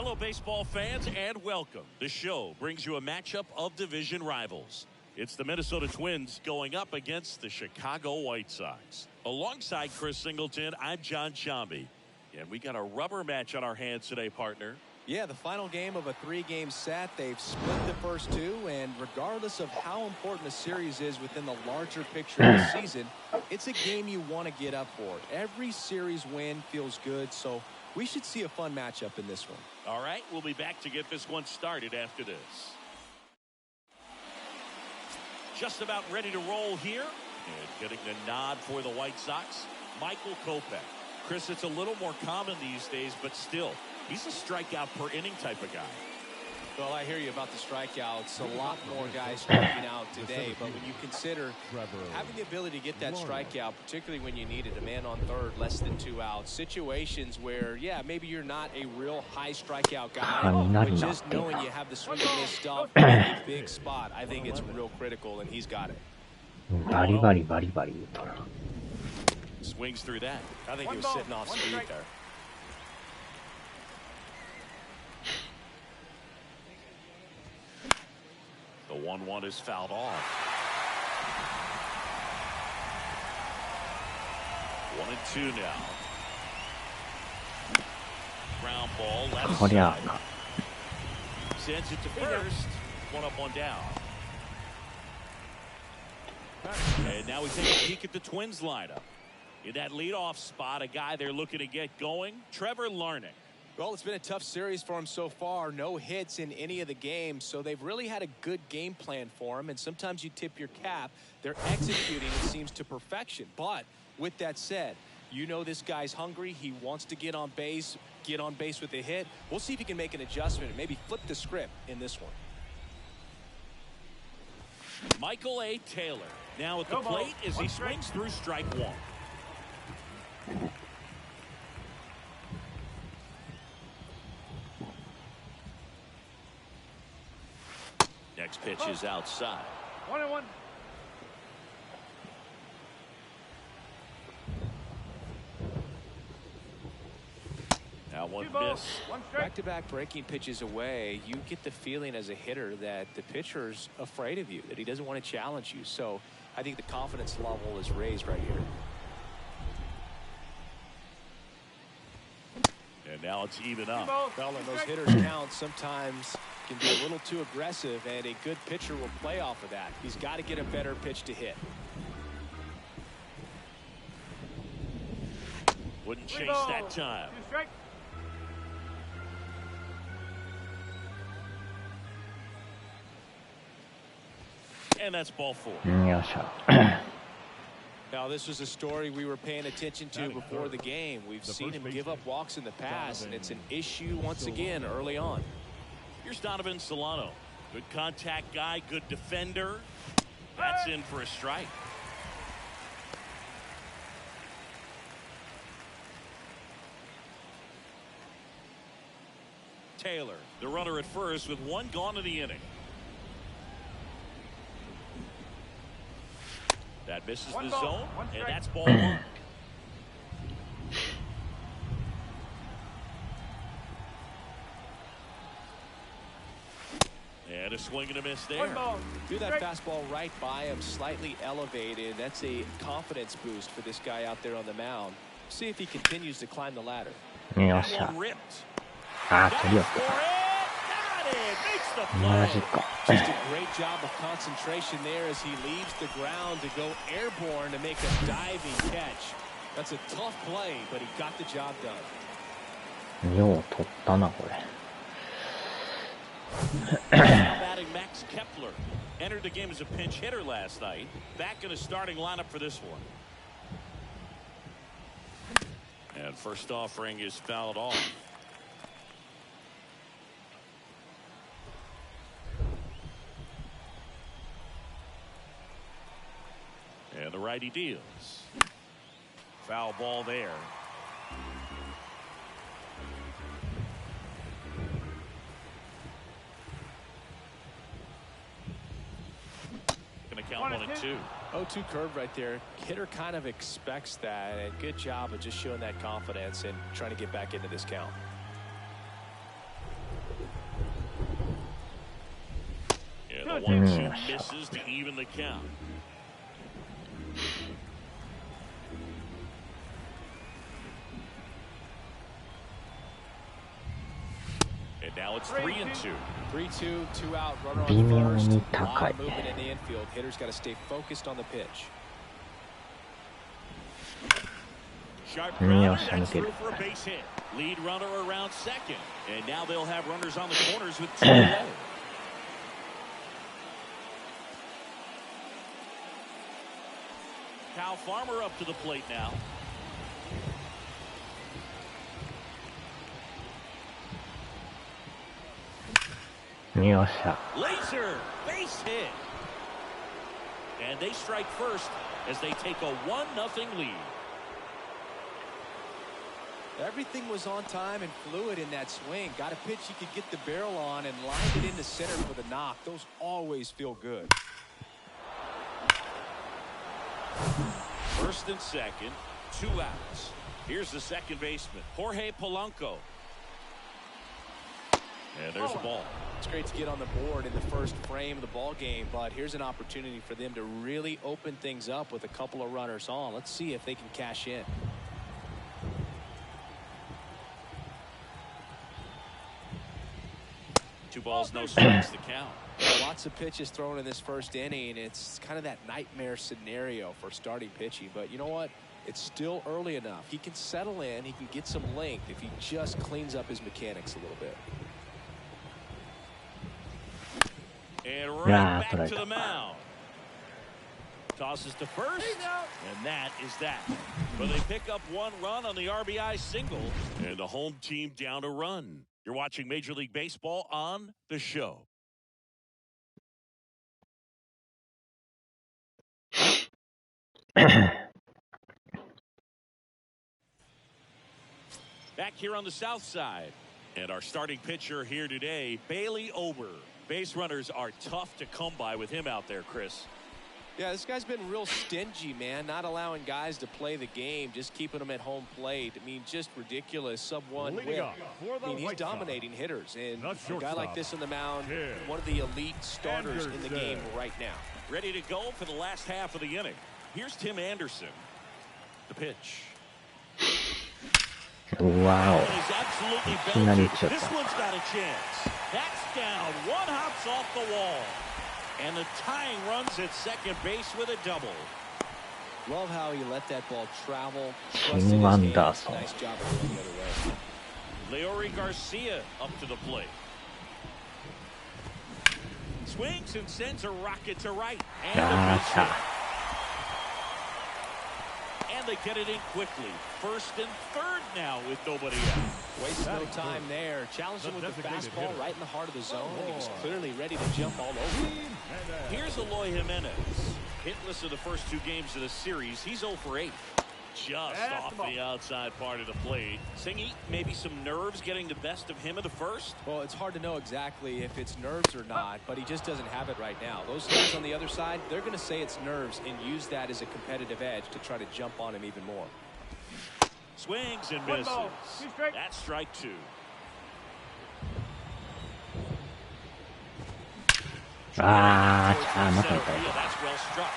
Hello, baseball fans, and welcome. The show brings you a matchup of division rivals. It's the Minnesota Twins going up against the Chicago White Sox. Alongside Chris Singleton, I'm John Shambi. And we got a rubber match on our hands today, partner. Yeah, the final game of a three-game set. They've split the first two, and regardless of how important a series is within the larger picture of the season, it's a game you want to get up for. Every series win feels good, so we should see a fun matchup in this one. All right, we'll be back to get this one started after this. Just about ready to roll here. And getting the nod for the White Sox, Michael Kopech. Chris, it's a little more common these days, but still, he's a strikeout per inning type of guy. Well, I hear you about the strikeouts. A lot more guys striking out today, but when you consider having the ability to get that strikeout, particularly when you need it, a man on third, less than 2 outs, situations where, yeah, maybe you're not a real high strikeout guy, but just knowing you have the swing and miss stuff in a big spot, I think it's real critical, and he's got it. Swings through that. I think he was sitting off speed there. The 1-1 is fouled off. 1-2 now. Ground ball left side. Sends it to first. One up, one down. And now we take a peek at the Twins lineup. In that leadoff spot, a guy they're looking to get going, Trevor Larnach. Well, it's been a tough series for him so far. No hits in any of the games, so they've really had a good game plan for him, and sometimes you tip your cap. They're executing, it seems, to perfection. But with that said, you know this guy's hungry. He wants to get on base with a hit. We'll see if he can make an adjustment and maybe flip the script in this one. Michael A. Taylor now at the plate as he swings through strike one. Next pitch is outside. 1-1. Now one miss. Back-to-back breaking pitches away, you get the feeling as a hitter that the pitcher's afraid of you, that he doesn't want to challenge you. So I think the confidence level is raised right here. And now it's even up. Well, and those hitters count sometimes can be a little too aggressive, and a good pitcher will play off of that. He's got to get a better pitch to hit. Wouldn't chase that time. And that's ball four. Now, this was a story we were paying attention to before the game. We've seen him give up walks in the past, and it's an issue once again early on. Here's Donovan Solano. Good contact guy, good defender. That's in for a strike. Taylor, the runner at first with one gone in the inning. That misses the zone, and that's ball one. And a swing and a miss there. Do that fastball right by him, slightly elevated. That's a confidence boost for this guy out there on the mound. See if he continues to climb the ladder. That one ripped. Just a great job of concentration there as he leaves the ground to go airborne to make a diving catch. That's a tough play, but he got the job done. Batting Max Kepler entered the game as a pinch hitter last night. Back in the starting lineup for this one. And first offering is fouled off. And the righty deals. Foul ball there. Gonna count 1-2. 0-2 curve right there. Hitter kind of expects that, and good job of just showing that confidence and trying to get back into this count. 1-2 misses to even the count. And now it's 3-2. 3-2, 2 out, runner on first. A lot of movement in the infield. Hitter's got to stay focused on the pitch. Sharp grounder, that's through for a base hit. Lead runner around second. And now they'll have runners on the corners with 2 away. Kyle Farmer up to the plate now. Laser base hit. And they strike first as they take a 1-0 lead. Everything was on time and fluid in that swing. Got a pitch you could get the barrel on and lined it into center for the knock. Those always feel good. First and second, 2 outs. Here's the second baseman, Jorge Polanco. And there's a ball. It's great to get on the board in the first frame of the ball game, but here's an opportunity for them to really open things up with a couple of runners on. Let's see if they can cash in. 2 balls, no strikes to count. Lots of pitches thrown in this first inning. It's kind of that nightmare scenario for starting pitching, but you know what? It's still early enough. He can settle in. He can get some length if he just cleans up his mechanics a little bit. And right back to the mound. Tosses to first, and that is that. But they pick up 1 run on the RBI single, and the home team down a run. You're watching Major League Baseball on The Show. Back here on the south side. And our starting pitcher here today, Bailey Ober. Base runners are tough to come by with him out there, Chris. Yeah, this guy's been real stingy, man. Not allowing guys to play the game, just keeping them at home plate. I mean, just ridiculous. Sub-1 win. I mean, he's dominating hitters. And a guy like this on the mound, one of the elite starters in the game right now. Ready to go for the last half of the inning. Here's Tim Anderson. The pitch. Wow. This one's got a chance. That's down. 1 hops off the wall. And the tying runs at second base with a double. Love how he let that ball travel. Nice job of going the other way. Leori Garcia up to the plate. Swings and sends a rocket to right. And they get it in quickly. First and third now with nobody out. Waste no time there. Challenged him with the fastball right in the heart of the zone. He was clearly ready to jump all over. Here's Eloy Jimenez. Hitless in the first 2 games of the series. He's 0 for 8. Just off the outside part of the plate. Singy, maybe some nerves getting the best of him in the first? Well, it's hard to know exactly if it's nerves or not, but he just doesn't have it right now. Those guys on the other side, they're going to say it's nerves and use that as a competitive edge to try to jump on him even more. Swings and misses. That's strike 2. That's well struck.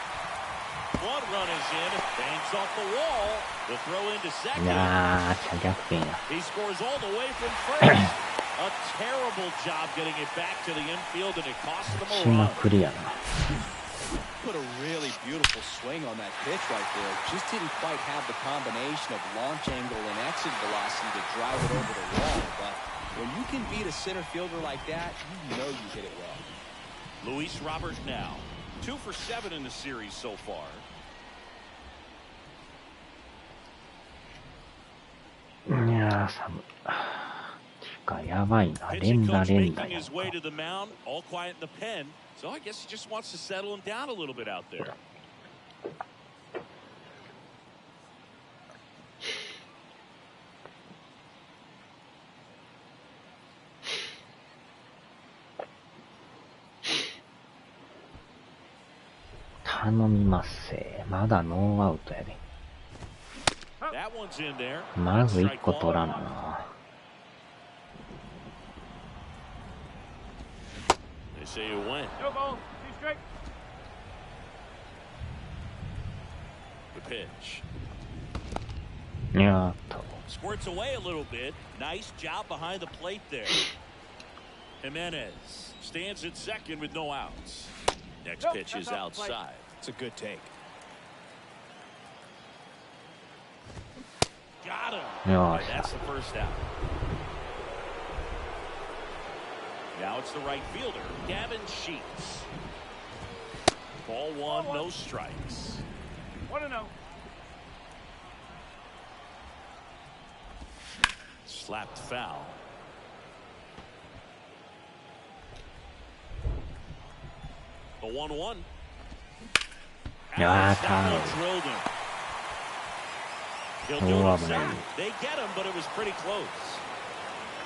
1 run is in, bangs off the wall. The throw into second. He scores all the way from first. A terrible job getting it back to the infield, and it cost them a run. Put a really beautiful swing on that pitch right there. Just didn't quite have the combination of launch angle and exit velocity to drive it over the wall. But when you can beat a center fielder like that, you know you hit it well. Luis Robert now. 2 for 7 in the series so far. Pitching coach making his way to the mound, all quiet in the pen. So I guess he just wants to settle him down a little bit out there. That one's in there. まず1個取らんな。This say you win. No ball. Be straight. The pitch. いやーっと。 Squirts away a little bit. Nice job behind the plate there. Jimenez stands at second with no outs. Next pitch is outside. It's a good take. Got him. Yeah. And that's the first out. Now it's the right fielder, Gavin Sheets. Ball one, no strikes. 1-0. Slapped foul. The 1-1. Yeah, That one foul. drilled him. He'll do it Oh, himself. man. They get him, but it was pretty close.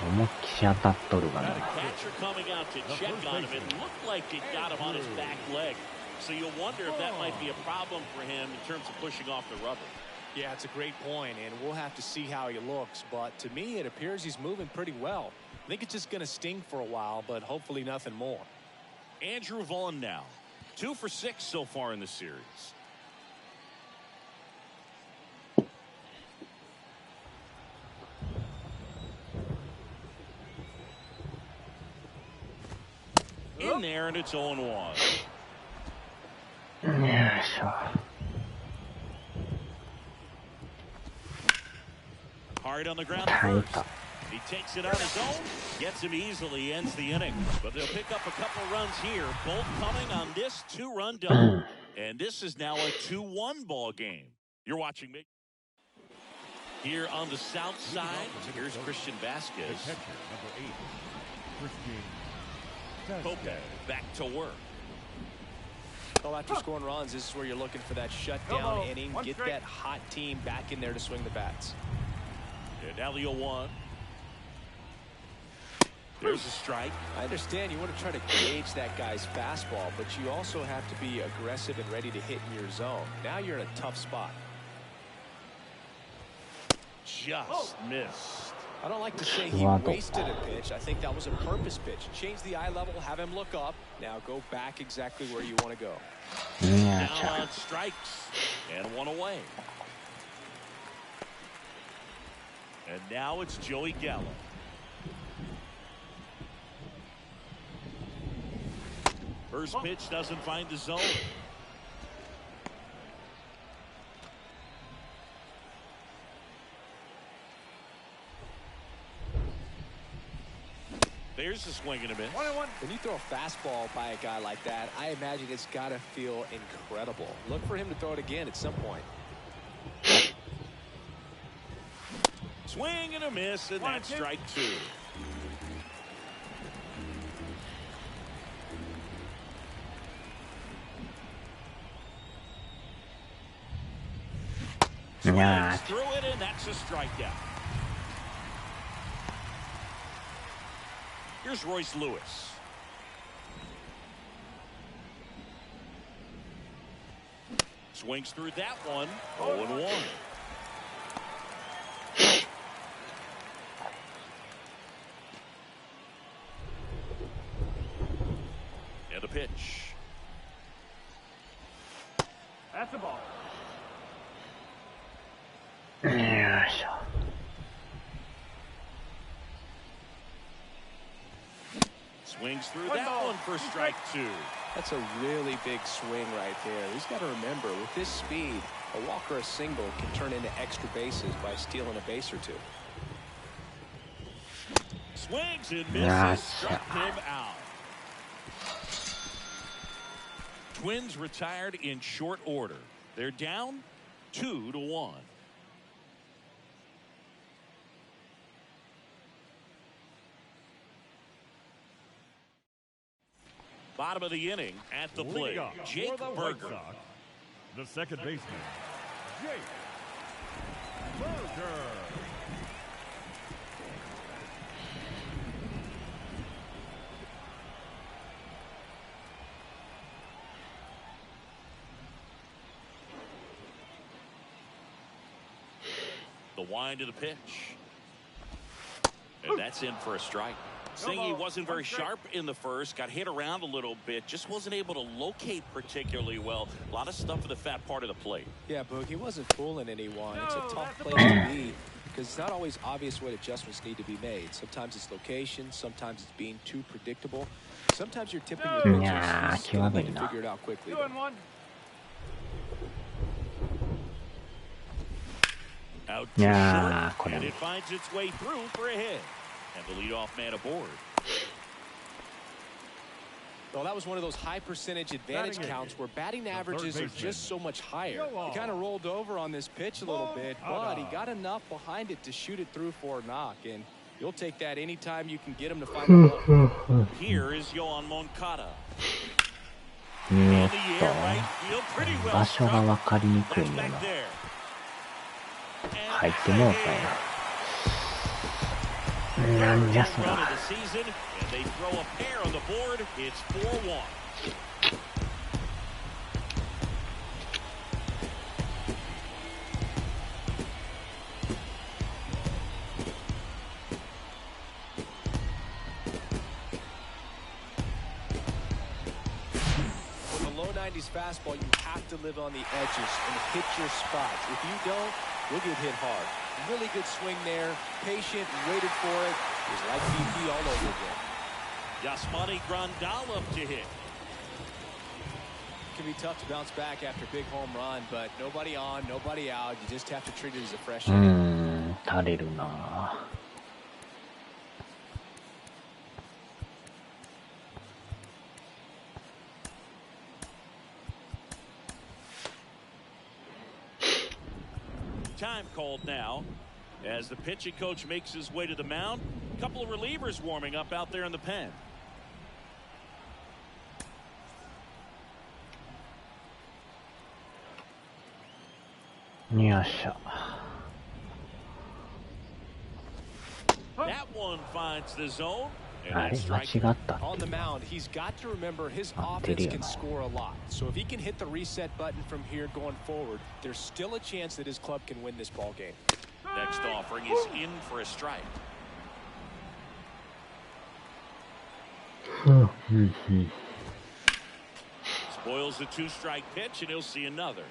思いっきし当たっとるが Got な。 a catcher coming out to check on him. It looked like it got him on his back leg. So you'll wonder if that might be a problem for him in terms of pushing off the rubber. Yeah, it's a great point, and we'll have to see how he looks. But to me, it appears he's moving pretty well. I think it's just going to sting for a while, but hopefully nothing more. Andrew Vaughn now. 2 for 6 so far in the series. In there, and it's 0-1. よいしょ。 Hard on the ground 耐え first. た。 He takes it on his own, gets him easily, ends the inning. But they'll pick up a couple runs here, both coming on this 2-run double. And this is now a 2-1 ball game. You're watching me. Here on the south side, here's Christian Vasquez. Pope back to work. Well, after scoring runs, this is where you're looking for that shutdown inning. Get that hot team back in there to swing the bats. And now the 0-1. There's a strike. I understand you want to try to gauge that guy's fastball, but you also have to be aggressive and ready to hit in your zone. Now you're in a tough spot. Just missed. I don't like to say he wasted a pitch. I think that was a purpose pitch. Change the eye level, have him look up. Now go back exactly where you want to go. いや Now on strikes. And one away. And now it's Joey Gallo. First pitch doesn't find the zone. There's a swing and a miss. 1-1. When you throw a fastball by a guy like that, I imagine it's got to feel incredible. Look for him to throw it again at some point. Swing and a miss, and that's strike 2. Swings through it, and that's a strikeout. Here's Royce Lewis. Swings through that one. 0-1. And a pitch. That's the ball. よいしょ。 Swings through that one for strike 2. That's a really big swing right there. He's got to remember, with this speed, a walk or a single can turn into extra bases by stealing a base or two. Swings and misses. Struck him out. Twins retired in short order. They're down 2-1. Bottom of the inning at the plate, Jake Berger. The second baseman, Jake Berger. The wind of the pitch. And that's in for a strike. Seeing he wasn't very sharp in the first, got hit around a little bit, just wasn't able to locate particularly well. A lot of stuff in the fat part of the plate. Yeah, Boog, he wasn't fooling anyone. It's a tough place to be because it's not always obvious what adjustments need to be made. Sometimes it's location, sometimes it's being too predictable. Sometimes you're tipping your pitches. He's going to need to figure it out quickly. 2-1. Out to short, and it finds its way through for a hit. And the leadoff man aboard. Well, that was one of those high percentage advantage counts where batting averages are just so much higher. He kind of rolled over on this pitch a little bit, but he got enough behind it to shoot it through for a knock. And you'll take that anytime you can get him to find the ball. Here is Yohan Moncada. 場所が分かりにくいよな。入ってもうたんや。なんじゃそら。Fastball, you have to live on the edges and hit your spots. If you don't, you'll get hit hard. Really good swing there, patient, waited for it. It was like BP all over again. Yasmani Grandal up to hit. It can be tough to bounce back after a big home run, but nobody on, nobody out. You just have to treat it as a fresh inning. 垂れるな。Time called now as the pitching coach makes his way to the mound. A couple of relievers warming up out there in the pen. That one finds the zone. On the mound, he's got to remember his offense can score a lot. So if he can hit the reset button from here going forward, there's still a chance that his club can win this ball game. Next offering is in for a strike. Spoils the two-strike pitch, and he'll see another.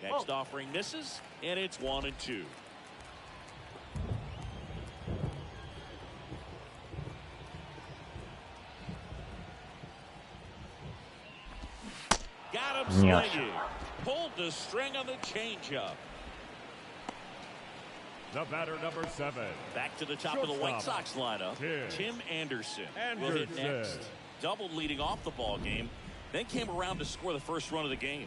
Next offering misses, and it's 1-2. Got him swinging. Pulled the string on the changeup. The batter, number 7. Back to the top of the White Sox lineup. Tim Anderson will hit next. Doubled leading off the ball game, then came around to score the first run of the game.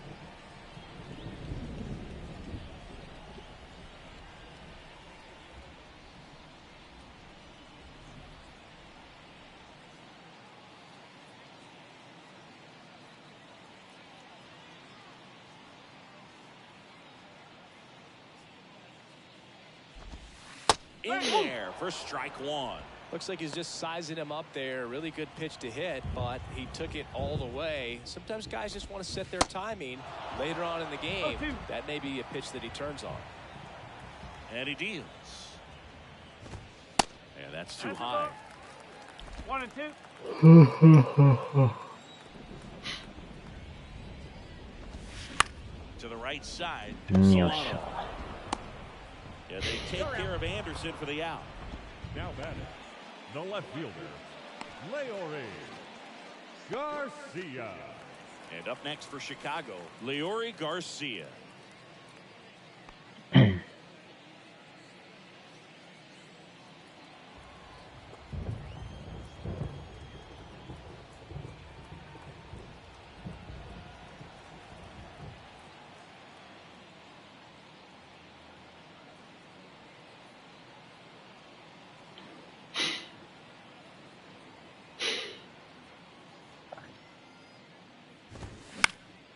In there for strike one. Looks like he's just sizing him up there. Really good pitch to hit, but he took it all the way. Sometimes guys just want to set their timing later on in the game. That may be a pitch that he turns on. And he deals. And that's too high. 1-2. To the right side. Solano. Yeah, they take care of Anderson for the out. Now batting, the left fielder, Leori Garcia. And up next for Chicago, Leori Garcia.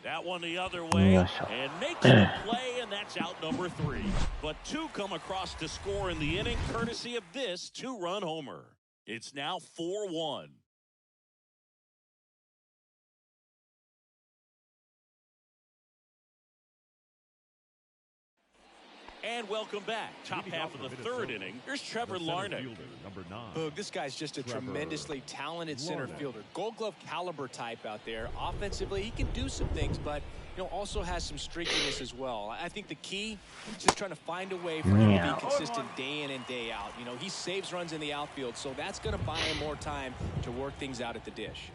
That one the other way and makes the play, and that's out number 3. But 2 come across to score in the inning courtesy of this 2-run homer. It's now 4-1. And welcome back. Top half of the third inning. Here's Trevor Larnach. Boog, this guy's just a tremendously talented center fielder. Gold Glove caliber type out there. Offensively, he can do some things, but also has some streakiness as well. I think the key is just trying to find a way for him to be consistent day in and day out. He saves runs in the outfield, so that's going to buy him more time to work things out at the dish.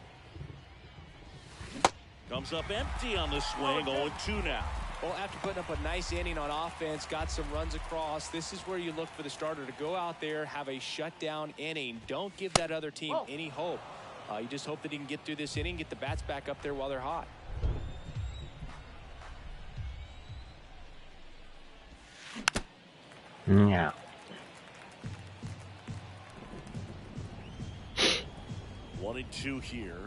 Comes up empty on the swing. 0-2 now. Well, after putting up a nice inning on offense, got some runs across, this is where you look for the starter to go out there, have a shutdown inning. Don't give that other team any hope. You just hope that he can get through this inning, get the bats back up there while they're hot. Yeah. One and two here.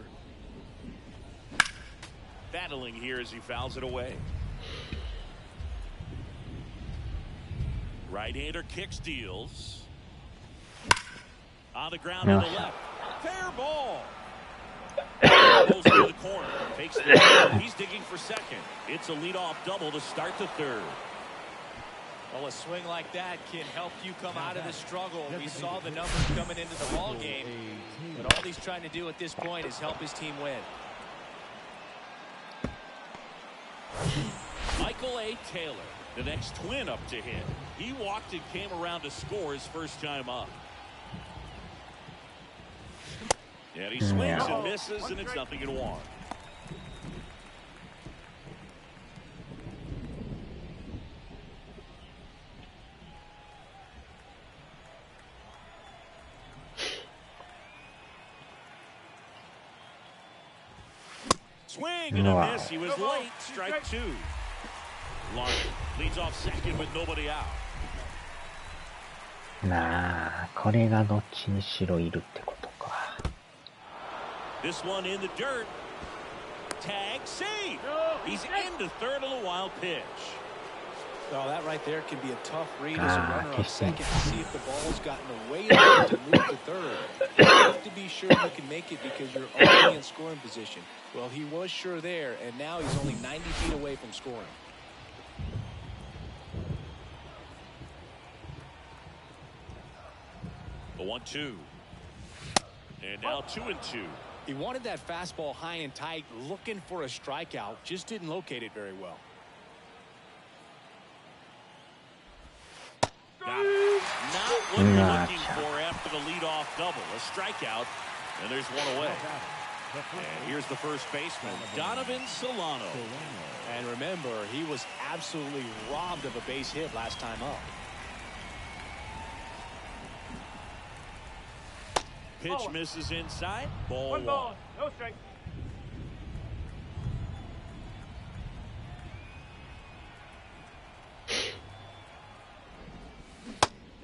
Battling here as he fouls it away. Right-hander kicks, deals. On the ground to the left. Fair ball. Goes to the corner. Takes the ball. He's digging for second. It's a leadoff double to start the third. Well, a swing like that can help you come out of the struggle. We saw the numbers coming into the ball game, but all he's trying to do at this point is help his team win. Michael A. Taylor, the next twin up to him. He walked and came around to score his first time up. And he swings and misses, and it's 0-1. Swing and a miss. He was late. Strike two. Larnach leads off second with nobody out. なあ、これがどっちにしろいるってことか。This one in the dirt. Tag save. He's into third on a wild pitch. Well, that right there can be a tough read as a runner on second to see if the ball's gotten away enough to move to third. You have to be sure you can make it because you're already in scoring position. Well, he was sure there, and now he's only 90 feet away from scoring. The 1-2. And now 2-2. He wanted that fastball high and tight, looking for a strikeout, just didn't locate it very well. Not what you're looking for after the leadoff double. A strikeout, and there's one away. And here's the first baseman, Donovan Solano. And remember, he was absolutely robbed of a base hit last time up. Pitch misses inside. Ball one. No strike.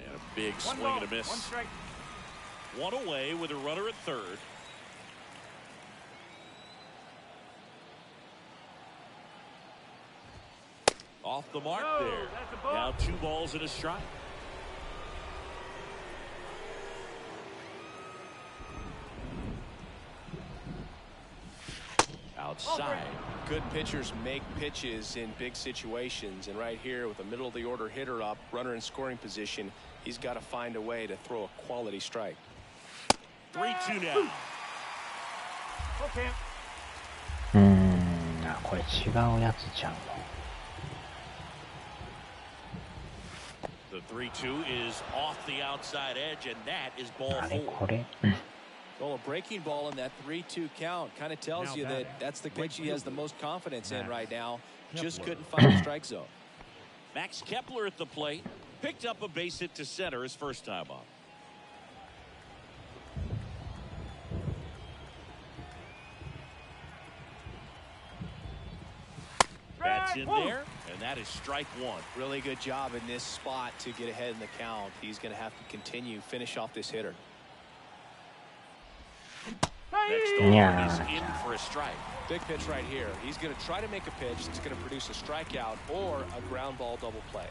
And a big swing and a miss. One strike. One away with a runner at third. Off the mark there. Now 2 balls and a strike. Outside. Good pitchers make pitches in big situations, and right here with a middle of the order hitter up, runner in scoring position, he's got to find a way to throw a quality strike. 3-2 now. Okay. あ、これ違うやつちゃうの。The 3-2 is off the outside edge, and that is ball あれ 4. これ Well, a breaking ball in that 3-2 count kind of tells you that that's the pitch he has the most confidence in right now. Just couldn't find the strike zone. Max Kepler at the plate. Picked up a base hit to center his first time up. That's in there, and that is strike one. Really good job in this spot to get ahead in the count. He's going to have to continue, finish off this hitter. Next over is in for a strike. Big pitch right here. He's going to try to make a pitch that's going to produce a strikeout or a ground ball double play.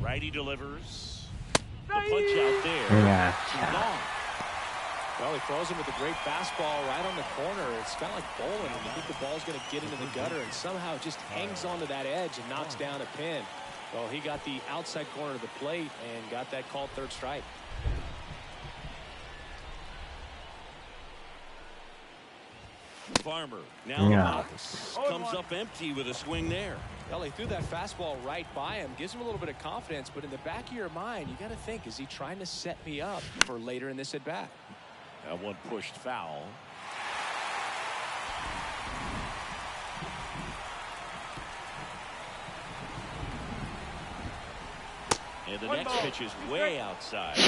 Righty delivers. The punch out there. Yeah. Gone. Well, he throws him with a great fastball right on the corner. It's kind of like bowling. I think the ball's going to get into the gutter and somehow it just hangs onto that edge and knocks down a pin. Well, he got the outside corner of the plate and got that called third strike. Farmer now the box comes up empty with a swing there. Well, he threw that fastball right by him, gives him a little bit of confidence, but in the back of your mind, you got to think, is he trying to set me up for later in this at bat? That one pushed foul. And the next pitch is way outside.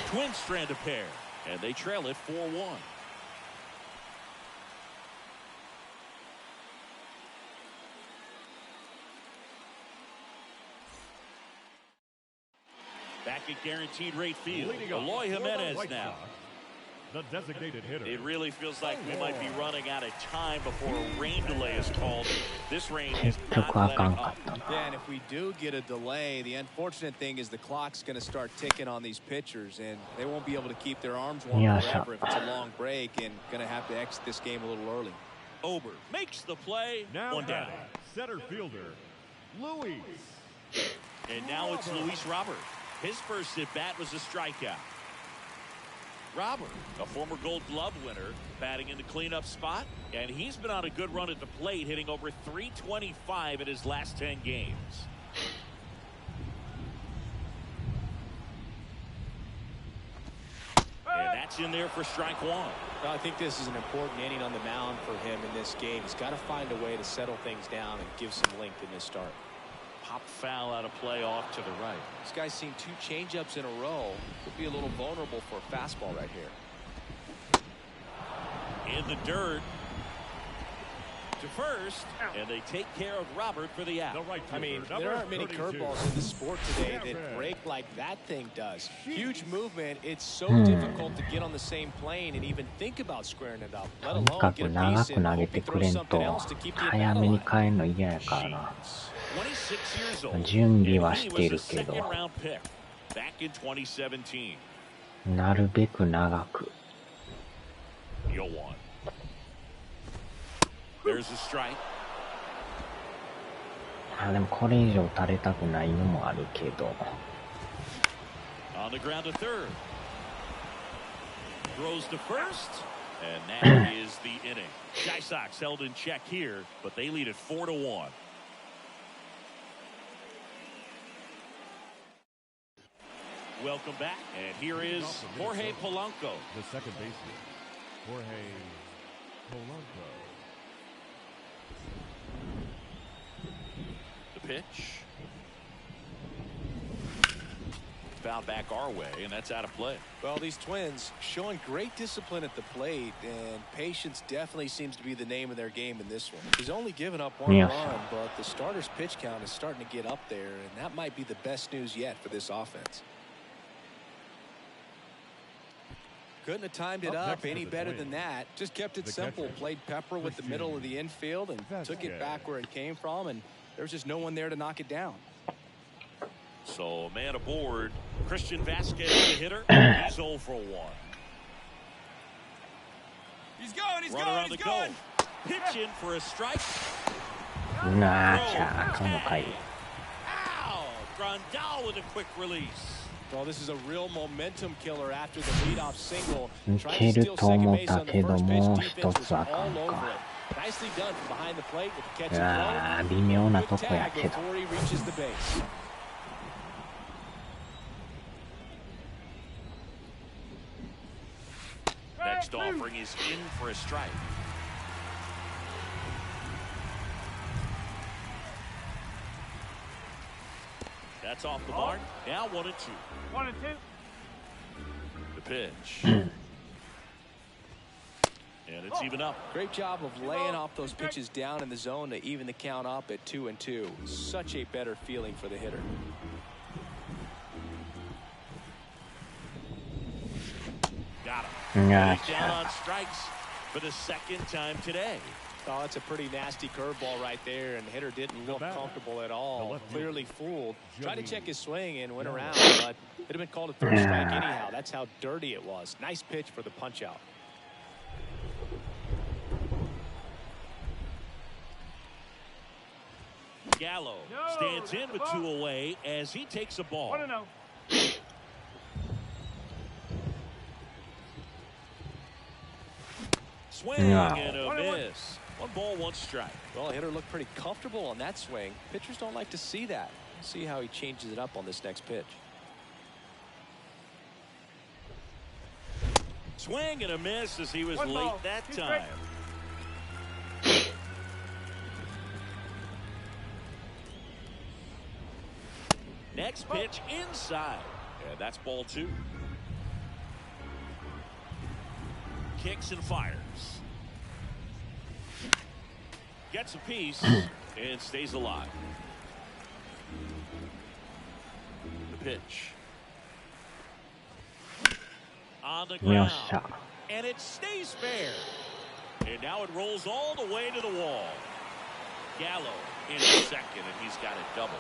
Twins strand a pair, and they trail it 4-1. Back at guaranteed rate field, Eloy Jimenez now. The designated hitter. It really feels like we might be running out of time before a rain delay is called. This rain is not letting up. Yeah, and if we do get a delay, the unfortunate thing is the clock's going to start ticking on these pitchers, and they won't be able to keep their arms warm forever if it's a long break, and going to have to exit this game a little early. Ober makes the play. Now one down. Center fielder, Luis. And now it's Luis Robert. His first at bat was a strikeout. Robert, a former Gold Glove winner, batting in the cleanup spot, and he's been on a good run at the plate, hitting over .325 in his last 10 games. And that's in there for strike one. Well, I think this is an important inning on the mound for him in this game. He's got to find a way to settle things down and give some length in this start. Pop foul out of play off to the right. This guy's seen 2 changeups in a row. Could be a little vulnerable for a fastball right here. In the dirt to first, and they take care of Robert for the out. I mean, there aren't many curveballs in the sport today that break like that thing does. Huge movement. It's so difficult to get on the same plane and even think about squaring it up, let alone get a base and hope he throws something else to keep the at-bat alive. 26 years old. 準備はしているけど、 Back in 2017. なるべく長く。 You'll want. There's a strike. でもこれ以上垂れたくないのもあるけど。 On the ground to third. Throws to first. And that is the inning. Sky Sox held in check here, but they lead it 4-1. Welcome back, and here is Jorge Polanco. The second baseman, Jorge Polanco. The pitch. Fouled back our way, and that's out of play. Well, these Twins showing great discipline at the plate, and patience definitely seems to be the name of their game in this one. He's only given up 1 run, but the starter's pitch count is starting to get up there, and that might be the best news yet for this offense. Couldn't have timed it up any better than that. Just kept it simple. Played pepper with the middle of the infield and took it back where it came from, and there was just no one there to knock it down. So, man aboard. Christian Vasquez, the hitter. He's 0 for 1. He's going, he's going, he's going. Pitch in for a strike. Ow! Grandal with a quick release. Well, this is a real momentum killer after the leadoff single. いけると思ったけども、一つあかんか。Nicely done from behind the plate with the catch and throw. 微妙なとこやけど。 Before he reaches the base. Next offering is in for a strike. That's off the mark. Now 1-2. 1-2. The pitch. And it's even up. Great job of laying off those pitches down in the zone to even the count up at 2-2. Such a better feeling for the hitter. Got him. Down on strikes. for the second time today. Oh, it's a pretty nasty curveball right there, and the hitter didn't look comfortable at all. Clearly fooled. Tried to check his swing and went around, but it had been called a third strike anyhow. That's how dirty it was. Nice pitch for the punch-out. Gallo stands in with 2 away as he takes a ball. 1-0. Swing and a miss. 1 ball, 1 strike. Well, the hitter looked pretty comfortable on that swing. Pitchers don't like to see that. See how he changes it up on this next pitch. Swing and a miss as he was 1 late ball, that 2 time. strikes. Next pitch inside. And that's ball 2. Kicks and fires. Gets a piece and stays alive. The pitch. On the ground. And it stays fair. And now it rolls all the way to the wall. Gallo in second, and he's got it double.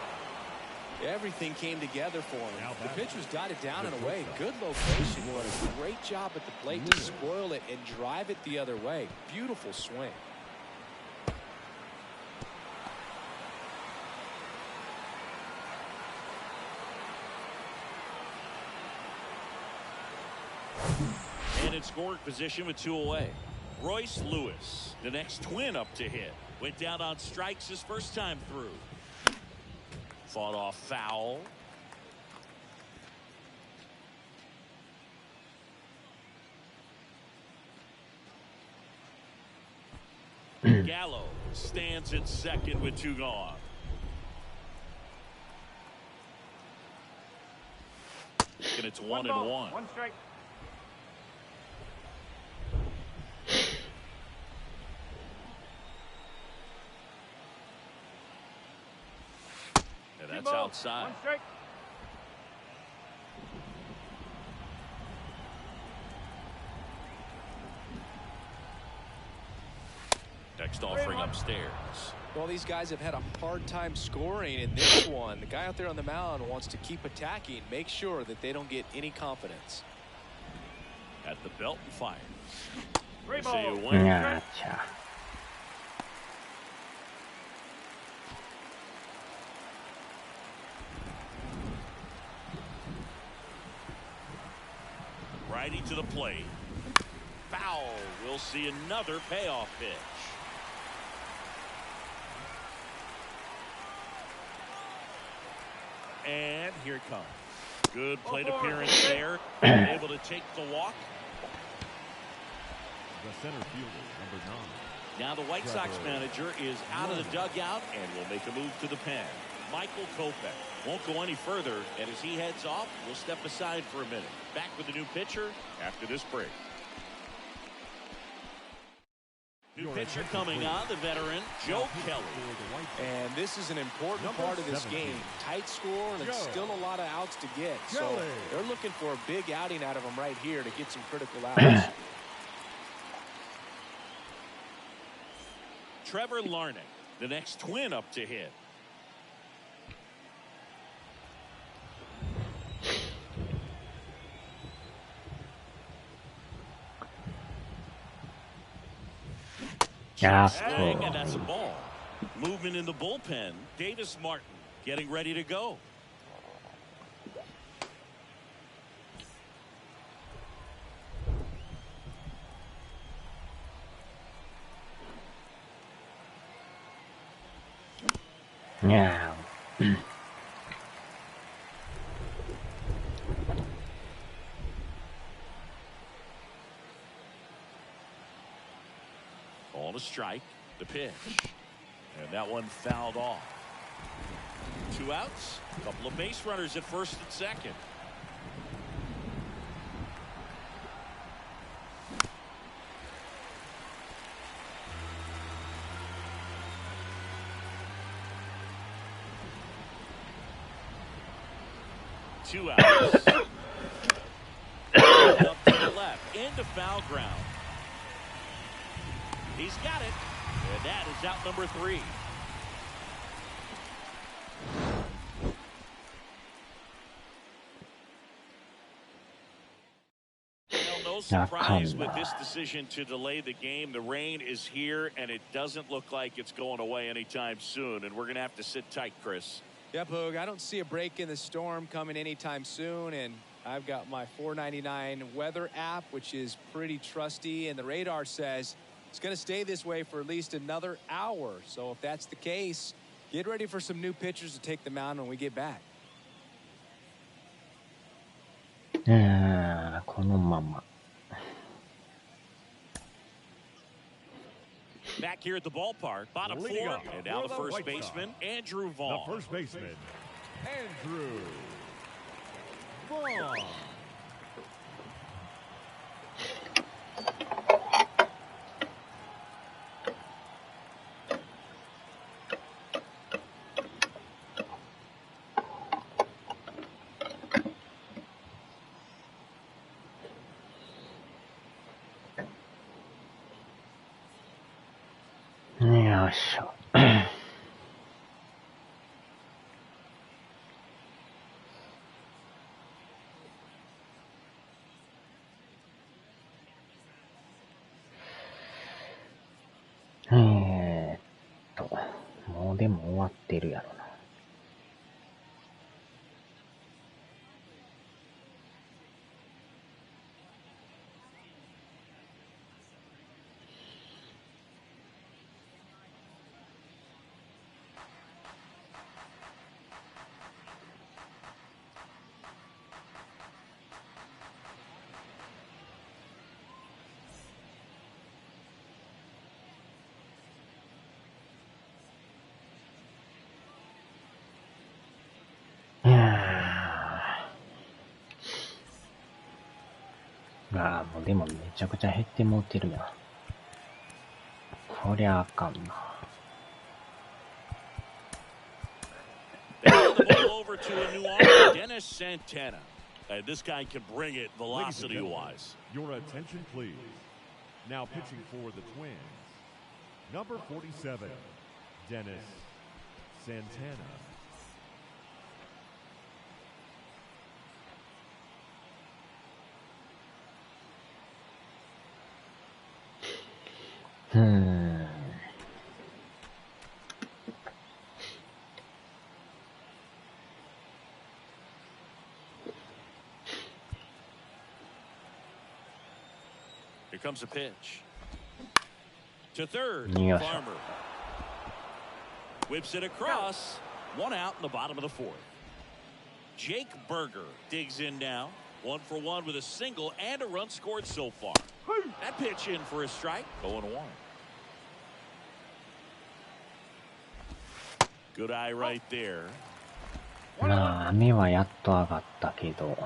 Everything came together for him. The pitch was dotted down in a way. Good location, but a great job at the plate to spoil it and drive it the other way. Beautiful swing. And in scoring position with 2 away. Royce Lewis, the next Twin up to hit. Went down on strikes his first time through. Fought off foul. Gallo stands in second with 2 gone. And it's 1 and 1. 1 strike. And that's outside. 1 strike. Next offering upstairs. Well, these guys have had a hard time scoring in this one. The guy out there on the mound wants to keep attacking, make sure that they don't get any confidence. At the belt and fires. Three They say ball. a win. Gotcha. Righty to the plate. Foul. We'll see another payoff pitch. And here it comes. Good plate appearance there. Able to take the walk. The center fielder, number 9. Now the White Sox manager is out of the dugout and will make a move to the pen. Michael Kopech won't go any further, and as he heads off, we'll step aside for a minute. Back with the new pitcher after this break. New pitcher coming on, the veteran, Joe Kelly. And this is an important part of this game. Tight score, and it's still a lot of outs to get. So they're looking for a big outing out of him right here to get some critical outs. Trevor Larnach, the next Twin up to hit. Swing, and that's a ball. Movement in the bullpen. Davis Martin getting ready to go. Yeah. On a strike, the pitch. And that one fouled off. 2 outs, a couple of base runners at first and second. Two outs. Up to the left, into foul ground. He's got it. And that is out number 3. No surprise with this decision to delay the game. The rain is here, and it doesn't look like it's going away anytime soon. And we're going to have to sit tight, Chris. Yep, Hoog. I don't see a break in the storm coming anytime soon. And I've got my $4.99 weather app, which is pretty trusty. And the radar says it's going to stay this way for at least another hour. So if that's the case, get ready for some new pitchers to take the mound when we get back. このまま。 Back here at the ballpark, bottom 4, and now the first baseman, Andrew Vaughn. The first baseman, Andrew Vaughn.もうでも終わってるやろな。もうでもめちゃくちゃ減ってもうてるやん。こりゃあかんな。Over to a new arm, Dennis Santana. This guy can bring it velocity-wise. Your attention, please. Now pitching for the Twins, number 47, Dennis Santana. Here comes a pitch. To third, Yes. Farmer. Whips it across. 1 out in the bottom of the 4th. Jake Berger digs in now. 1 for 1 with a single and a run scored so far. That pitch in for a strike. 0-1. Good eye right there. まあ雨はやっと上がったけど、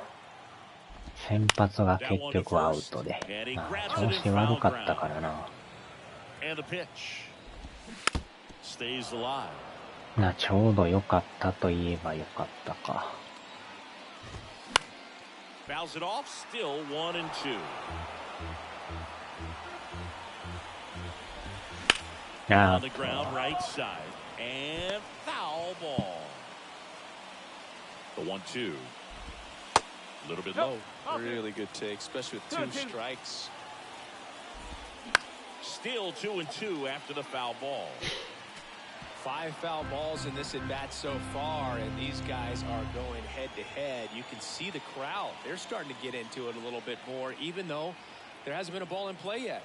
先発が結局アウトで、まあ調子悪かったからな。And the pitch stays alive. ちょうど良かったと言えば良かったか。Fouls it off, still 1 and 2. On the ground, right side, and foul ball. The 1-2. A little bit low. Really good take, especially with 2 strikes. Still 2 and 2 after the foul ball. 5 foul balls in this at-bat so far, and these guys are going head-to-head. You can see the crowd. They're starting to get into it a little bit more, even though there hasn't been a ball in play yet.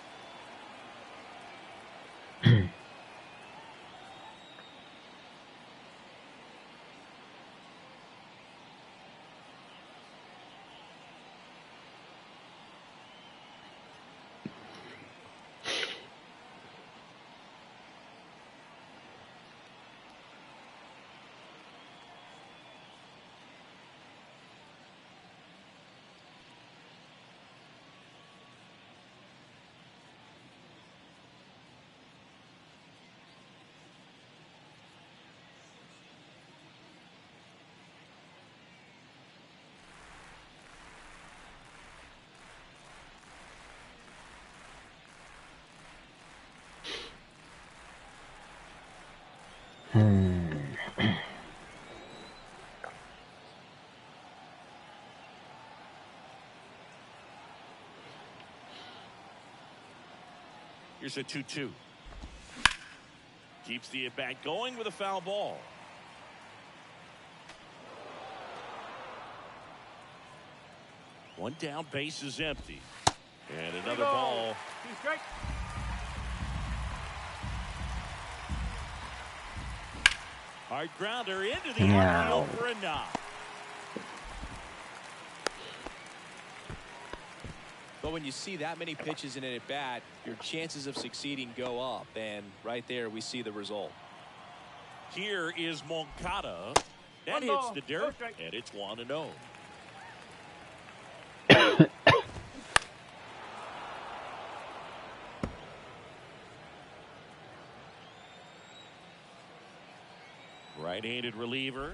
Here's a 2-2. Keeps the at-bat going with a foul ball. One down, base is empty. And another ball. Hard grounder into the outfield for a knock. But when you see that many pitches in an at-bat, your chances of succeeding go up. And right there, we see the result. Here is Moncada. That hits the dirt, and it's 1-0. Right-handed reliever.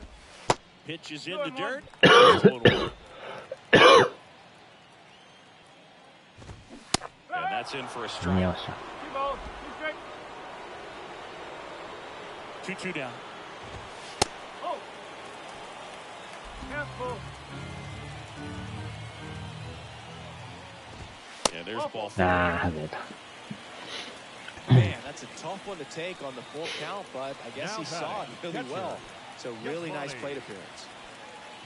Pitches in the dirt. And that's in for a strike. 2-2 down. And there's ball 4. Man, that's a tough one to take on the full count, but I guess he saw it really well. It's a really nice plate appearance.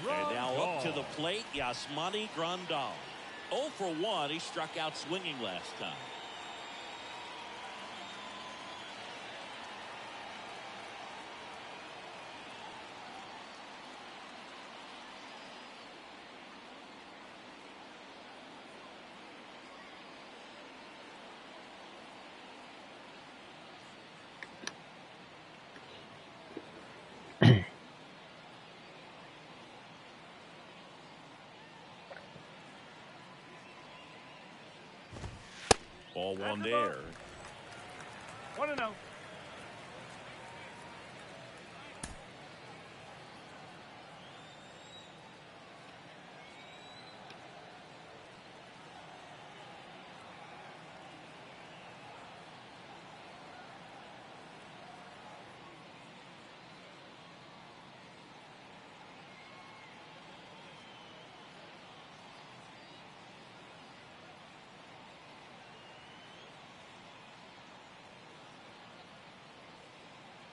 And now up to the plate, Yasmani Grandal. 0 for 1. He struck out swinging last time. Ball 1 there. 1-0.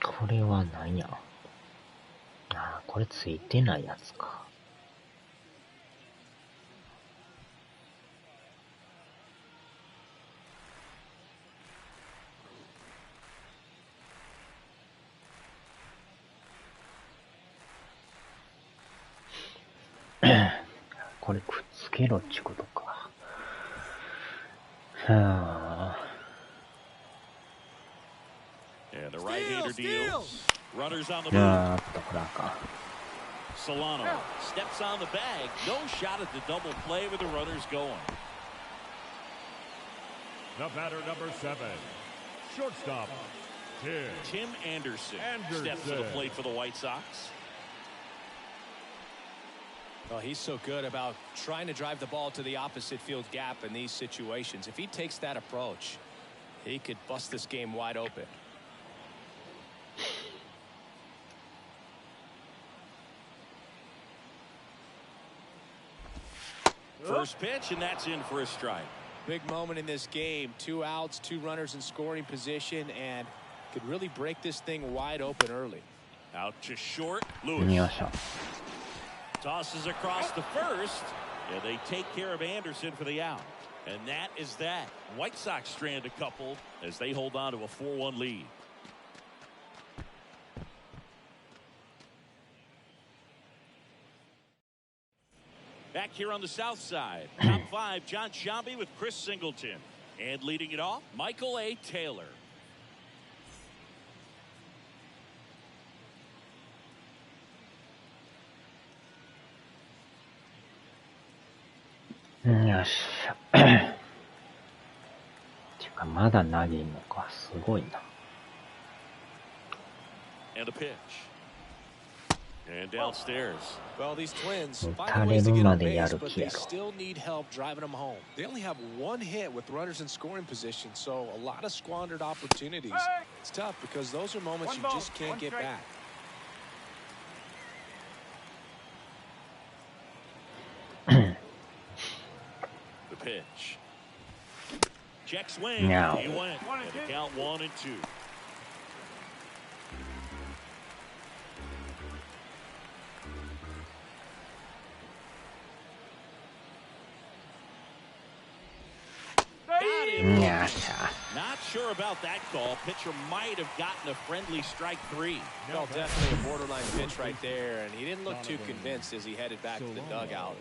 これは何や。ああ、これついてないやつか。これくっつけろっちゅうことか。はあ。And the right-hander deals. Runners on the move. Solano steps on the bag. No shot at the double play with the runners going. The batter, number 7, shortstop, Tim Anderson steps to the plate for the White Sox. Well, he's so good about trying to drive the ball to the opposite field gap in these situations. If he takes that approach, he could bust this game wide open. First pitch, and that's in for a strike. Big moment in this game. 2 outs, 2 runners in scoring position, and could really break this thing wide open early. Out to short, Lewis. Tosses across the first, and they take care of Anderson for the out. And that is that. White Sox strand a couple as they hold on to a 4-1 lead. Back here on the south side, top 5, John Shambi with Chris Singleton. And leading it off, Michael A. Taylor.よし。ていうか、まだ投げんのか。すごいな。And a pitch. And downstairs. Well, these Twins 打 find た ways れ to る get ま on でや base, る but 気 they やろ。 still need help driving them home. They only have one hit with runners in scoring position, so a lot of squandered opportunities. It's tough because those are moments you just can't get back. The pitch. Check swing. Now. He went. And the count 1-2. Not sure about that call. Pitcher might have gotten a friendly strike 3. Well, definitely a borderline pitch right there, and he didn't look too convinced as he headed back to the dugout.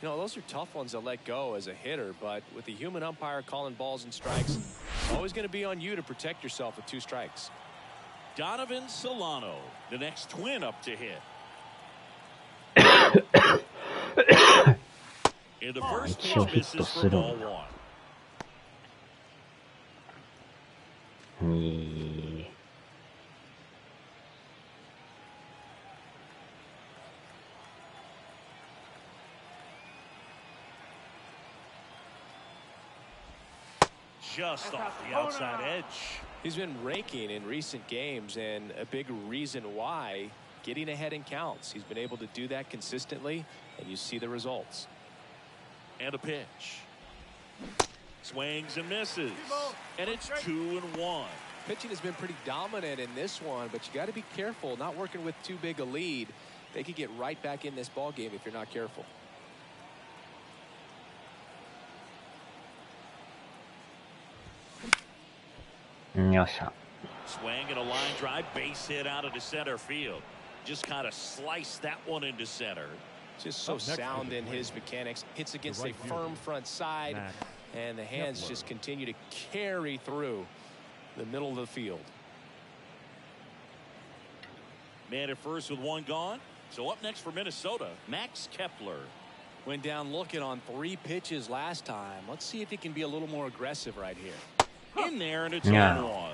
You know, those are tough ones to let go as a hitter, but with the human umpire calling balls and strikes, it's always going to be on you to protect yourself with 2 strikes. Donovan Solano, the next Twin up to hit. In the first pitch, misses for ball 1. 'Just off the outside edge. He's been raking in recent games, and a big reason why, getting ahead in counts. He's been able to do that consistently, and you see the results. And a pitch. Swings and misses. And it's 2-1. Pitching has been pretty dominant in this one, but you got to be careful, not working with too big a lead. They could get right back in this ball game if you're not careful. Swing and a line drive, base hit out into center field. Just kind of sliced that one into center. Just so sound in his mechanics. Hits against a firm front side, and the hands just continue to carry through the middle of the field. Man at first with 1 gone. So up next for Minnesota, Max Kepler. Went down looking on 3 pitches last time. Let's see if he can be a little more aggressive right here. In there, and it's 1-1.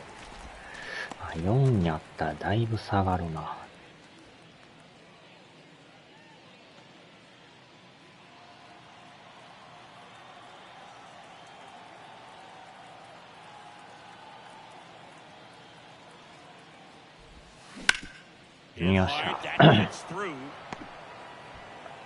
4やったらだいぶ下がるな。よっしゃ。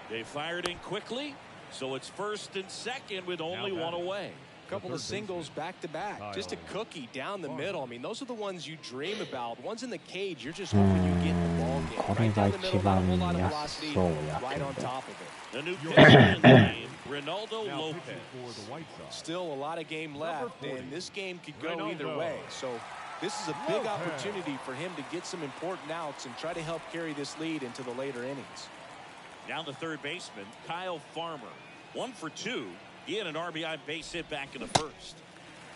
They fired in quickly, so it's first and second with only 1 away. Couple of singles back to back. Just a cookie down the middle. I mean, those are the ones you dream about. Ones in the cage, you're just hoping you get the ball game. これが一番安そうやけ right on ど。 top of it. The new pitcher in the game, Ronaldo Lopez. Still a lot of game left, and this game could go either way. So this is a big opportunity for him to get some important outs and try to help carry this lead into the later innings. Down the third baseman, Kyle Farmer. 1 for 2. He had an RBI base hit back in the first.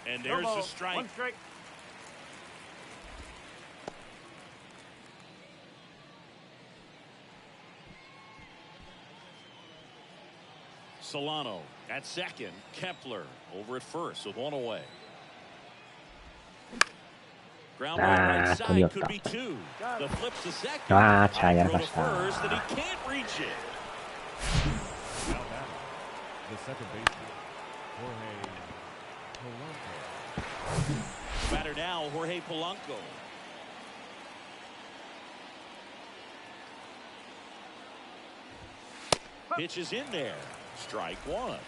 And there's the strike. 1 strike. Solano at second. Kepler over at first with 1 away. Ground ball right side could be 2. The flip's to second. Throw to first, and he can't reach it. Now back, the second baseman, Jorge Polanco. Batter now, Jorge Polanco. Pitch is in there. Strike 1.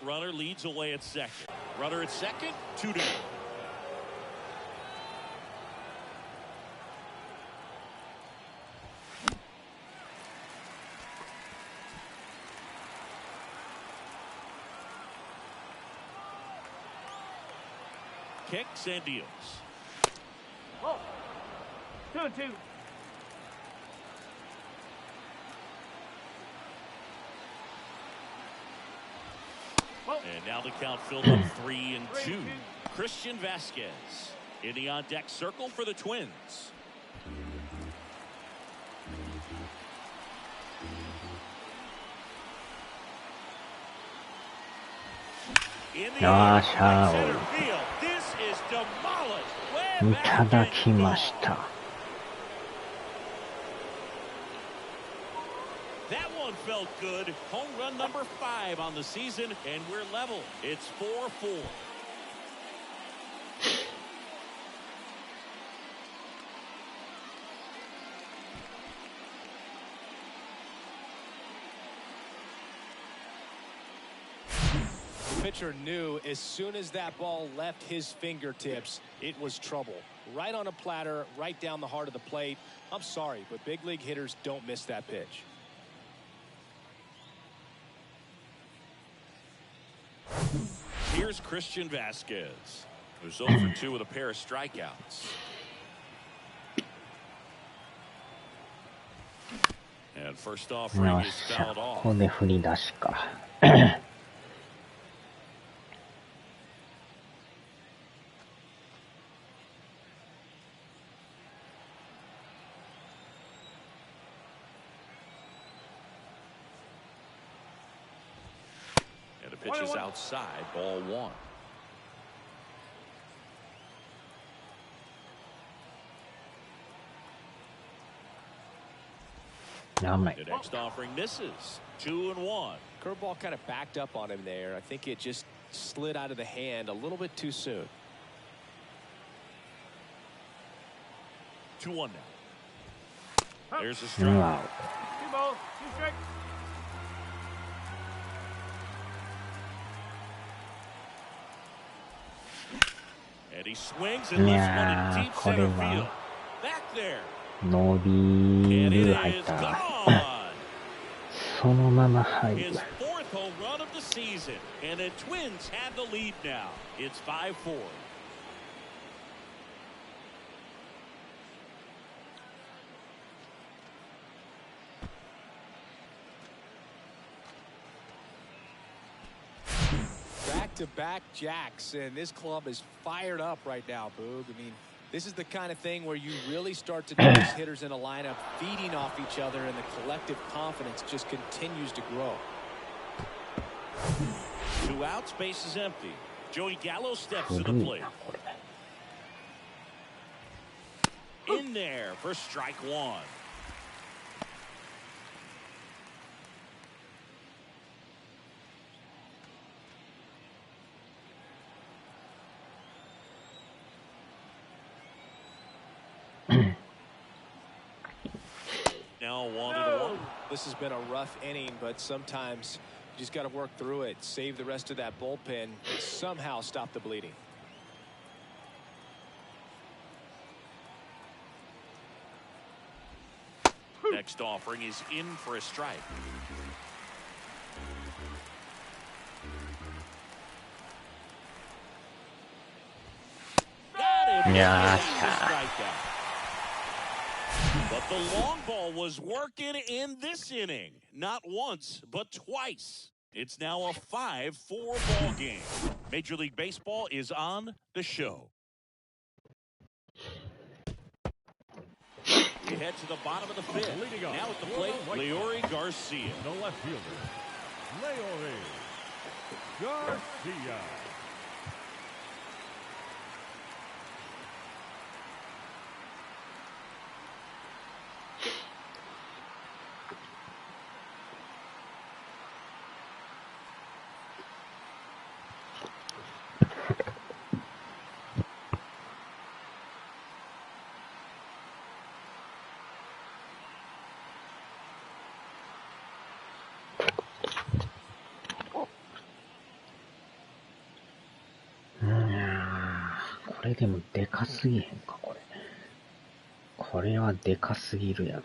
Runner leads away at second. Runner at second, 2-2. Kicks and deals. Whoa. 2-2. And now the count filled up 3-2. Christian Vasquez in the on deck circle for the Twins. よっしゃー、いただきました。That one felt good. Home run number 5 on the season, and we're level. It's 4-4. The pitcher knew as soon as that ball left his fingertips, it was trouble. Right on a platter, right down the heart of the plate. I'm sorry, but big league hitters don't miss that pitch. Here's Christian Vasquez, who's 0 for 2 with a pair of strikeouts. And first offering is fouled off. ここで振り出しか。Pitch is outside, ball 1. The next offering misses. 2-1. Curveball kind of backed up on him there. I think it just slid out of the hand a little bit too soon. 2-1 now. There's a strike. 2 balls, 2 strikes. And he swings and lifts one in deep center field. Back there. 伸びる入った。そのまま入る。His 4th home run of the season, and the Twins have the lead now. It's 5-4. Back-to-back jacks, and this club is fired up right now, Boog. I mean, this is the kind of thing where you really start to notice hitters in a lineup feeding off each other, and the collective confidence just continues to grow. 2 outs, base is empty. Joey Gallo steps to the plate. In there for strike 1. Now 1-1. This has been a rough inning, but sometimes you just got to work through it, save the rest of that bullpen, somehow stop the bleeding. Next offering is in for a strike. Got him. Yeah. Strikeout. But the long ball was working in this inning. Not once, but twice. It's now a 5-4 ball game. Major League Baseball is on the show. We head to the bottom of the 5th. Now at the plate, Leori Garcia. The left fielder, Leori Garcia.これでもでかすぎへんか、これ。これはでかすぎるやろ。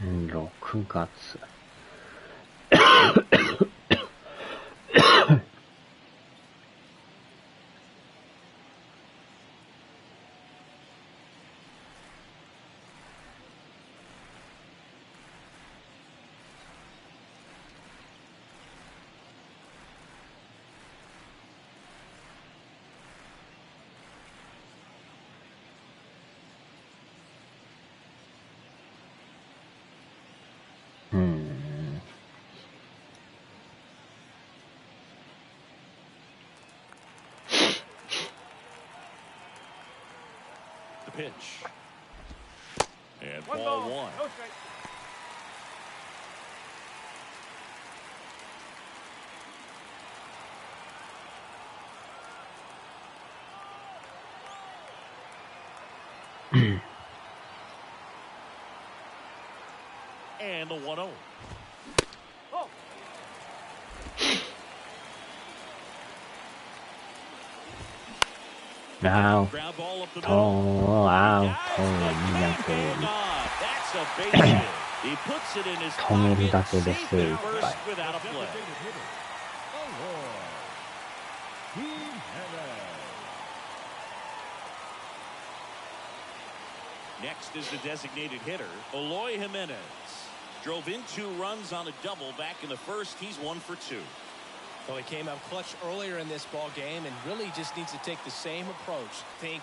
6月。Pitch. And One ball ball, one. no strike. And the 1-0. Oh. Now, Ground ball up the と middle. アウ Guys, ト like にな that く bang on. That's a base hit. He puts it in his 止めるだ pocket. けで Safe 精 at 一杯。 first without a play. Designated hitter. Aloy. Jimenez. Next is the designated hitter, Eloy Jimenez. Drove in 2 runs on a double back in the first. He's 1 for 2. Well, he came out clutch earlier in this ball game and really just needs to take the same approach. Think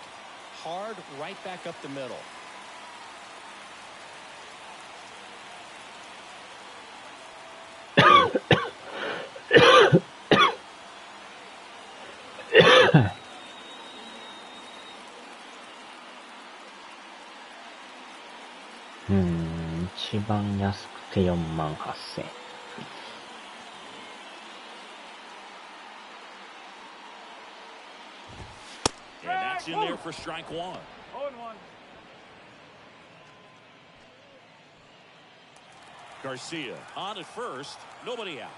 hard right back up the middle. .一番安くて48,000円。And that's in there for strike 1. 0-1. Garcia on at first, nobody out.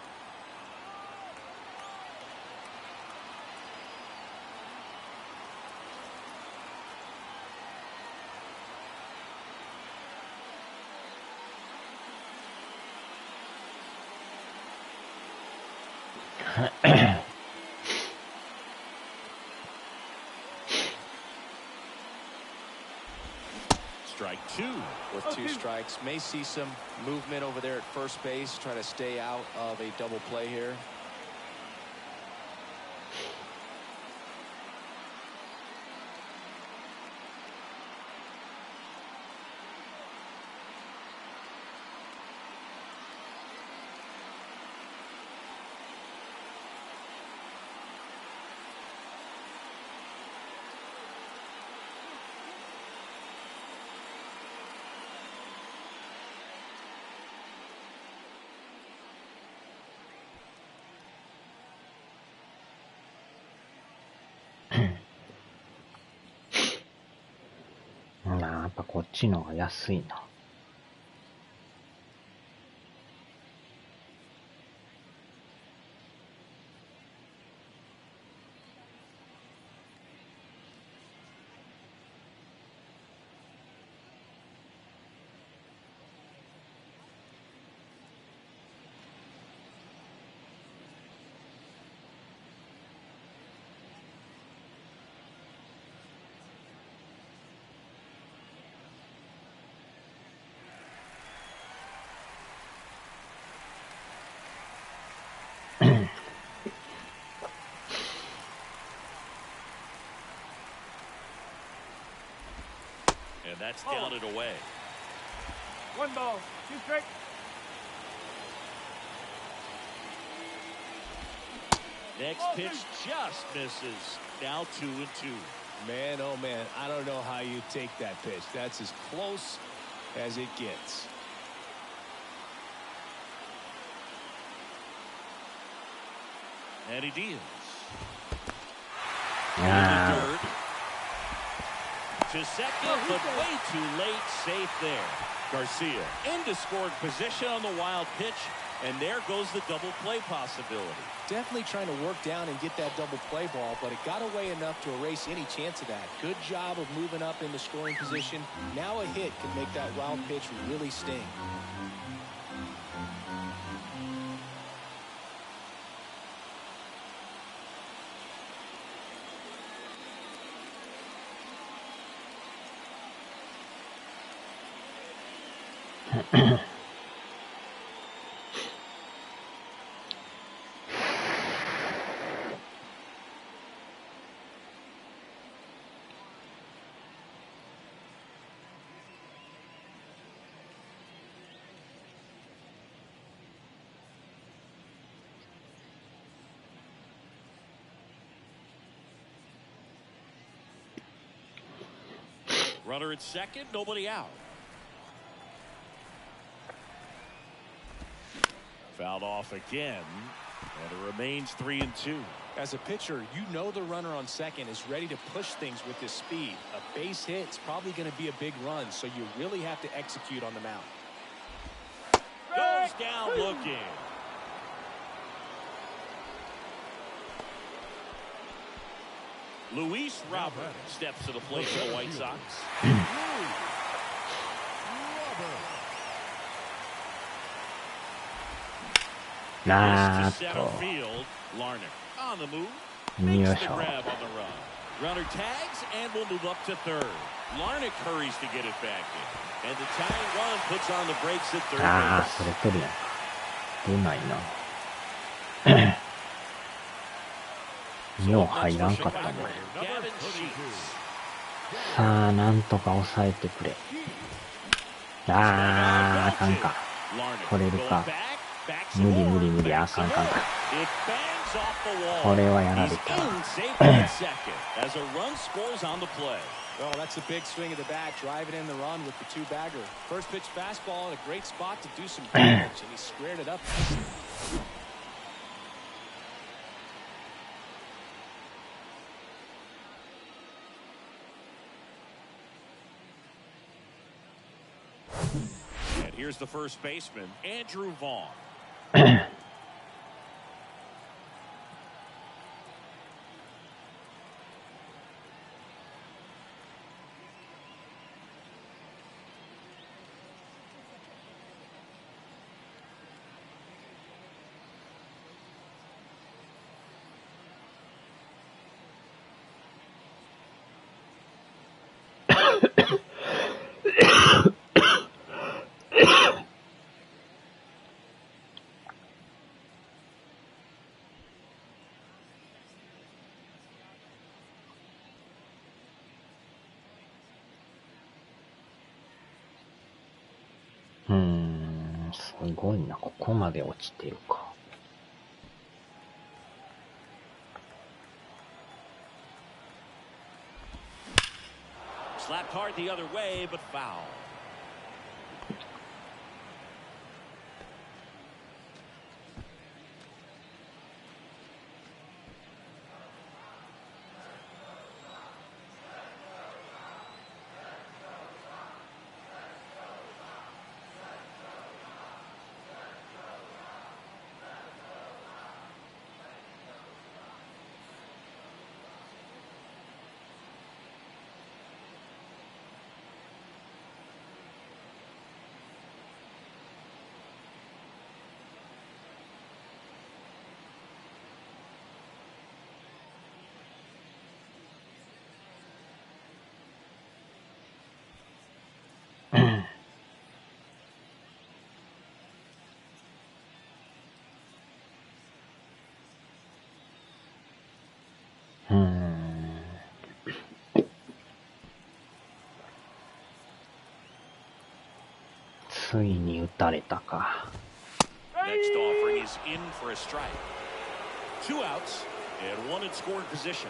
Strike 2. With 2 strikes, may see some movement over there at first base, trying to stay out of a double play here.やっぱこっちの方が安いな。And that's down and away. 1 ball, 2 strikes. Next pitch just misses. Now 2-2. Man, oh man, I don't know how you take that pitch. That's as close as it gets. And he deals. Yeah. To second, but way too late. Safe there. Garcia into scoring position on the wild pitch. And there goes the double play possibility. Definitely trying to work down and get that double play ball, but it got away enough to erase any chance of that. Good job of moving up in the scoring position. Now a hit can make that wild pitch really sting. Runner at second, nobody out. Fouled off again, and it remains 3-2. As a pitcher, you know the runner on second is ready to push things with his speed. A base hit is probably going to be a big run, so you really have to execute on the mound. Goes down looking. Luis Robert steps to the plate for the White Sox. Center field. Larnach on the move. Makes the grab on the run. Runner tags and will move up to third. Larnach hurries to get it back in. And the tying run puts on the brakes at third base. それ取るやん。出ないな。よう入らんかったな。さあ、なんとか抑えてくれ。あかんか。取れるか。無理無理無理、あかんかんか。これはやられた。Well, that's a big swing of the bat, driving in the run with the two-bagger. First pitch fastball in a great spot to do some damage, and he squared it up. And here's the first baseman, Andrew Vaughn.すごいな、ここまで落ちてるか。Slapped hard the other way, but foul.ついに打たれたか。Next offering is in for a strike. 2 outs and 1 in scoring position.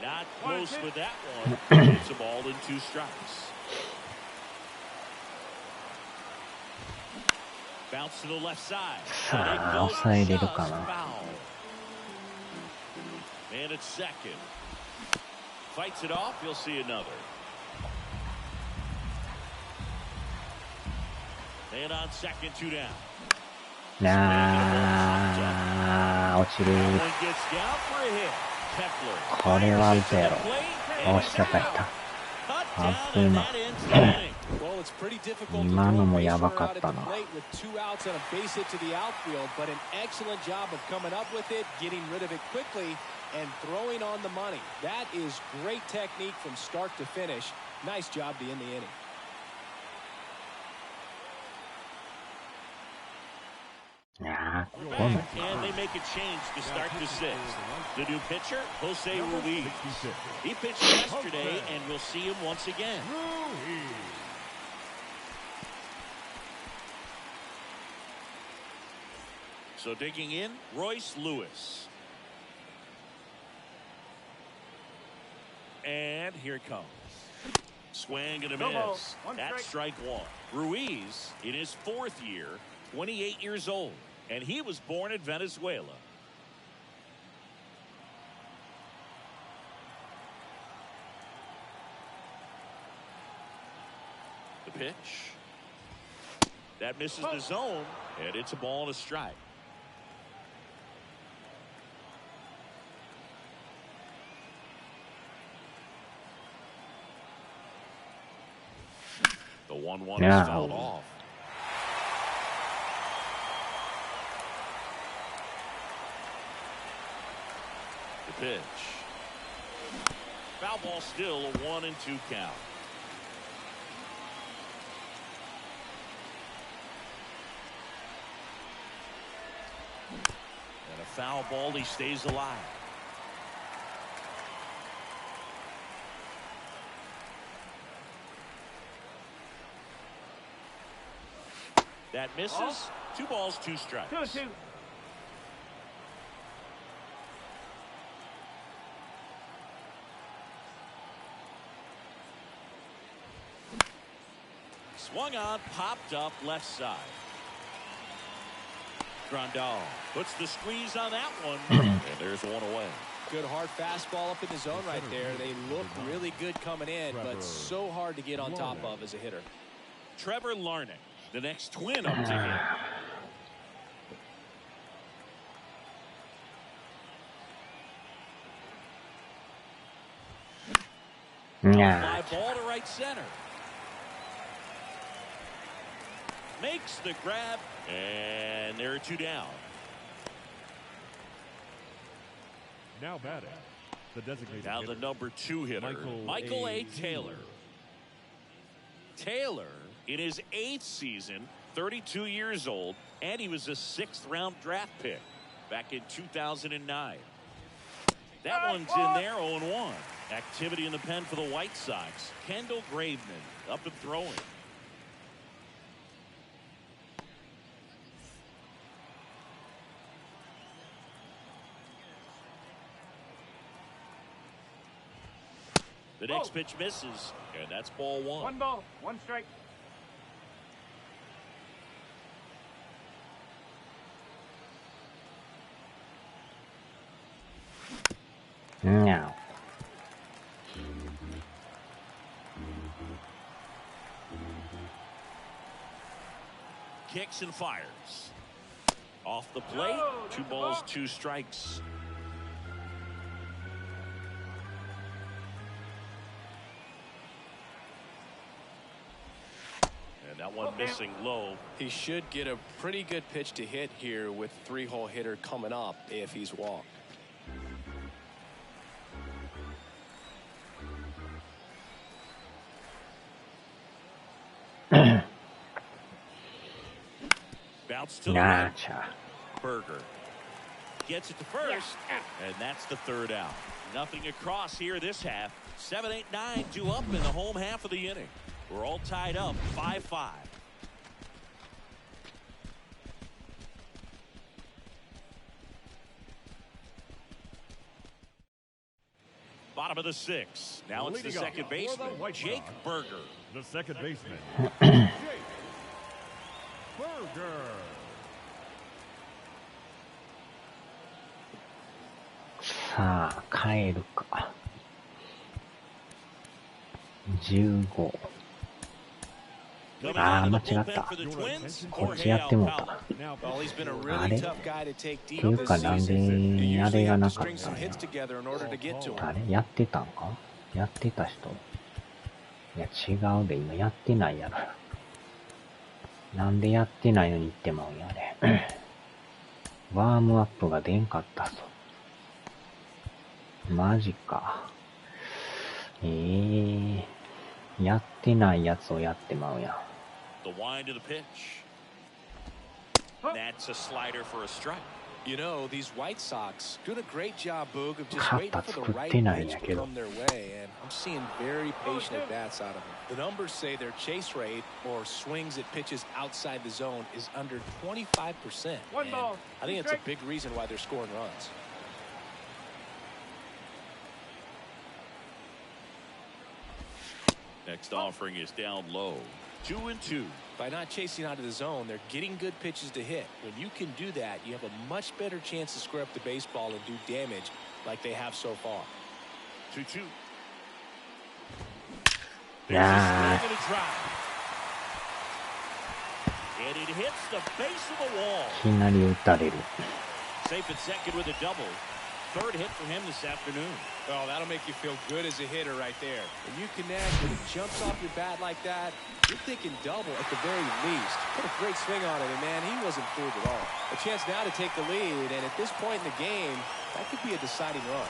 Not close with that one. It's a ball and 2 strikes. Bounce to the left side. さあ、抑えれるかな。And it's second. Fights it off. You'll see another. And on second, 2 down. 落ちる。これは打つやろ。押しちゃった。あっぶな。今のもやばかったな。And throwing on the money. That is great technique from start to finish. Nice job to end the inning. And they make a change to start the sixth. The new pitcher, Jose Ruiz. He pitched yesterday, and we'll see him once again. So digging in, Royce Lewis. And here it comes. Swing and a miss. That's strike one. Ruiz, in his fourth year, 28 years old, and he was born in Venezuela. The pitch. That misses the zone, and it's a ball and a strike. The 1-1 is fouled off. The pitch. Foul ball still, a 1-2 count. And a foul ball, he stays alive. That misses. 2 balls, 2 strikes. 2-2. Swung on, popped up left side. Grandal puts the squeeze on that one. And there's one away. Good hard fastball up in the zone right there. They look really good coming in, but so hard to get on top of as a hitter. Trevor Larnach, the next Twin up to him. Fly ball to right center. Makes the grab, and there are 2 down. Now batting, the designated now hitter. The number 2 hitter, Michael A. Taylor. Taylor, in his 8th season, 32 years old, and he was a 6th-round draft pick back in 2009. That one's in there, 0-1. Activity in the pen for the White Sox. Kendall Graveman up and throwing. The next pitch misses, and that's ball 1. 1 ball, 1 strike. No. Kicks and fires. Off the plate, 2 balls, 2 strikes. And that one missing low. He should get a pretty good pitch to hit here with 3-hole hitter coming up if he's walked. Bounce to the right. Berger gets it to first, and that's the 3rd out. Nothing across here this half. 7, 8, 9 due up in the home half of the inning. We're all tied up 5-5. Bottom of the 6th. Now it's the second baseman, Jake Berger. The second baseman, Jake Berger. さあ、帰るか。15。あー、間違った。こっちやってもうた。あれっていうか、なんであれがなかったんや。あれやってたんかやってた人。いや、違うで、今やってないやろ。なんでやってないのに言ってまうんや、あれ。ワームアップが出んかったぞ。マジか。やってないやつをやってまうやん。The wind of the pitch. That's a slider for a strike. You know, these White Sox doing a great job, Boog, of just waiting for the right pitch to come their way, and I'm seeing very patient at bats out of them. The numbers say their chase rate or swings at pitches outside the zone is under 25%. One ball. I think it's a big reason why they're scoring runs. Next offering is down low. 2-2. By not chasing out of the zone, they're getting good pitches to hit. When you can do that, you have a much better chance to square up the baseball and do damage like they have so far. 2-2. Yeah. And it hits the base of the wall. いきなり打たれる。 Safe at second with a double. Third hit for him this afternoon. Oh, that'll make you feel good as a hitter right there. When you connect, when it jumps off your bat like that, you're thinking double at the very least. Put a great swing on it, and man, he wasn't fooled at all. A chance now to take the lead, and at this point in the game, that could be a deciding run.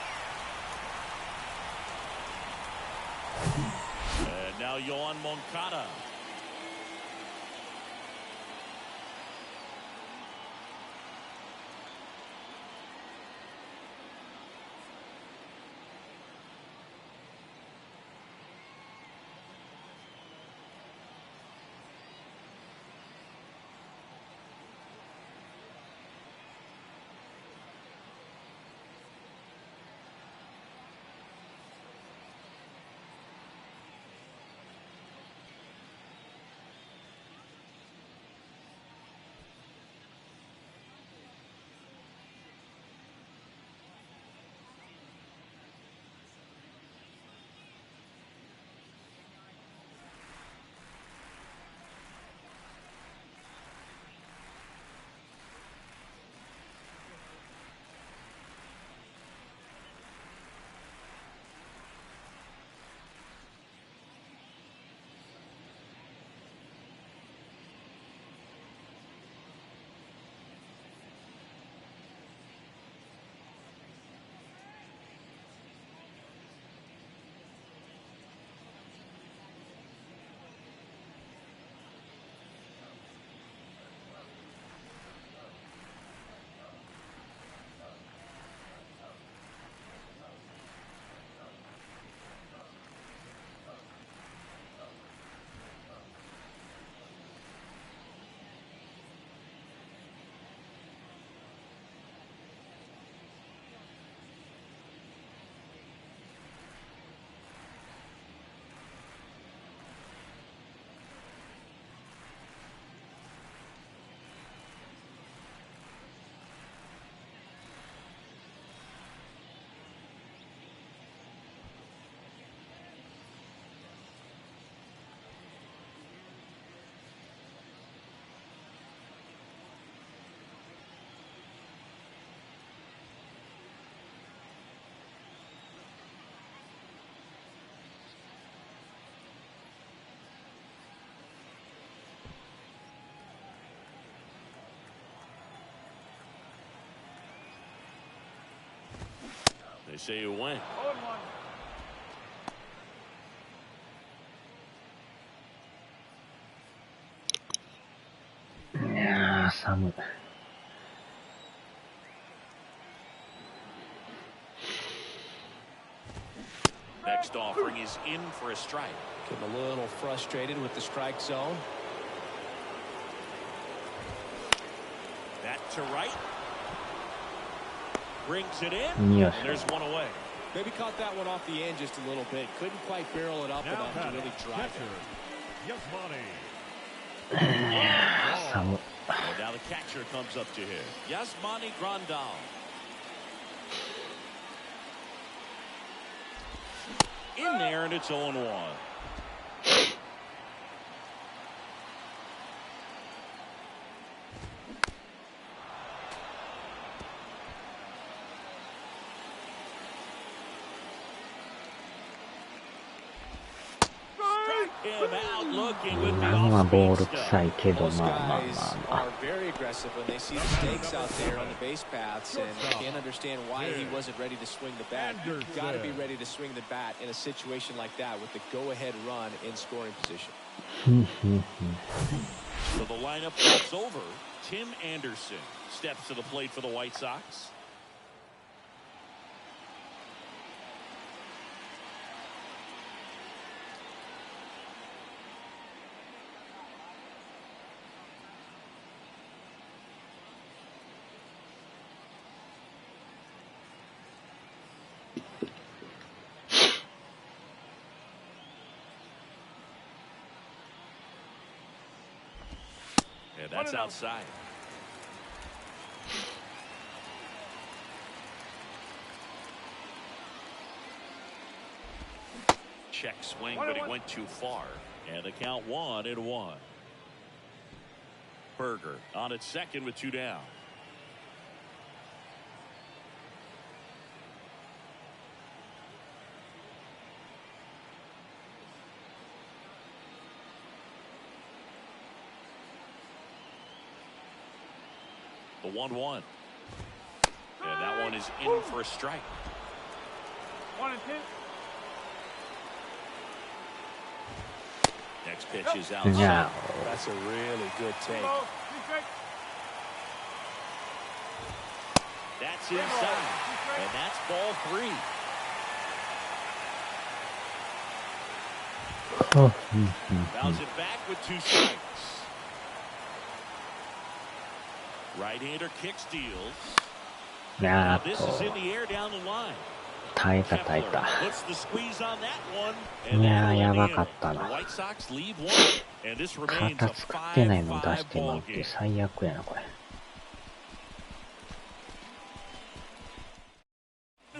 And now Yohan Moncada. They say you win. いやー、寒い。Next offering is in for a strike. Getting a little frustrated with the strike zone. That to right. Brings it in. Yes. And there's one away. Maybe caught that one off the end just a little bit. Couldn't quite barrel it up enough to really drive it.寒い。And now the catcher comes up to hit. Yasmani Grandal. In there, and it's 0-1. him out looking with 今 the のは off ボール speed 臭いけど、 Most まあまあ guys まあまあ。 are very aggressive when they see the stakes out there on the base paths and can't understand why he wasn't ready to swing the bat. You've got to be ready to swing the bat in a situation like that with the go-ahead run in scoring position. So the lineup flips over. Tim Anderson steps to the plate for the White Sox. And that's outside. Check swing, but he went too far. And the count 1-1. Berger on at second with 2 down. The 1-1. And that one is in for a strike. 1-2. Next pitch is outside. Yeah. That's a really good take. That's inside. And that's ball 3. Fouls it back with 2 strikes. Right-hander kick steals. Now this is in the air down the line. 耐えた耐えた。 Puts the squeeze on that one. いやー、やばかったな。 White Sox leave 1. And this remains a 肩作ってないの出 5-5してまう ball って game. 最悪やな、これ。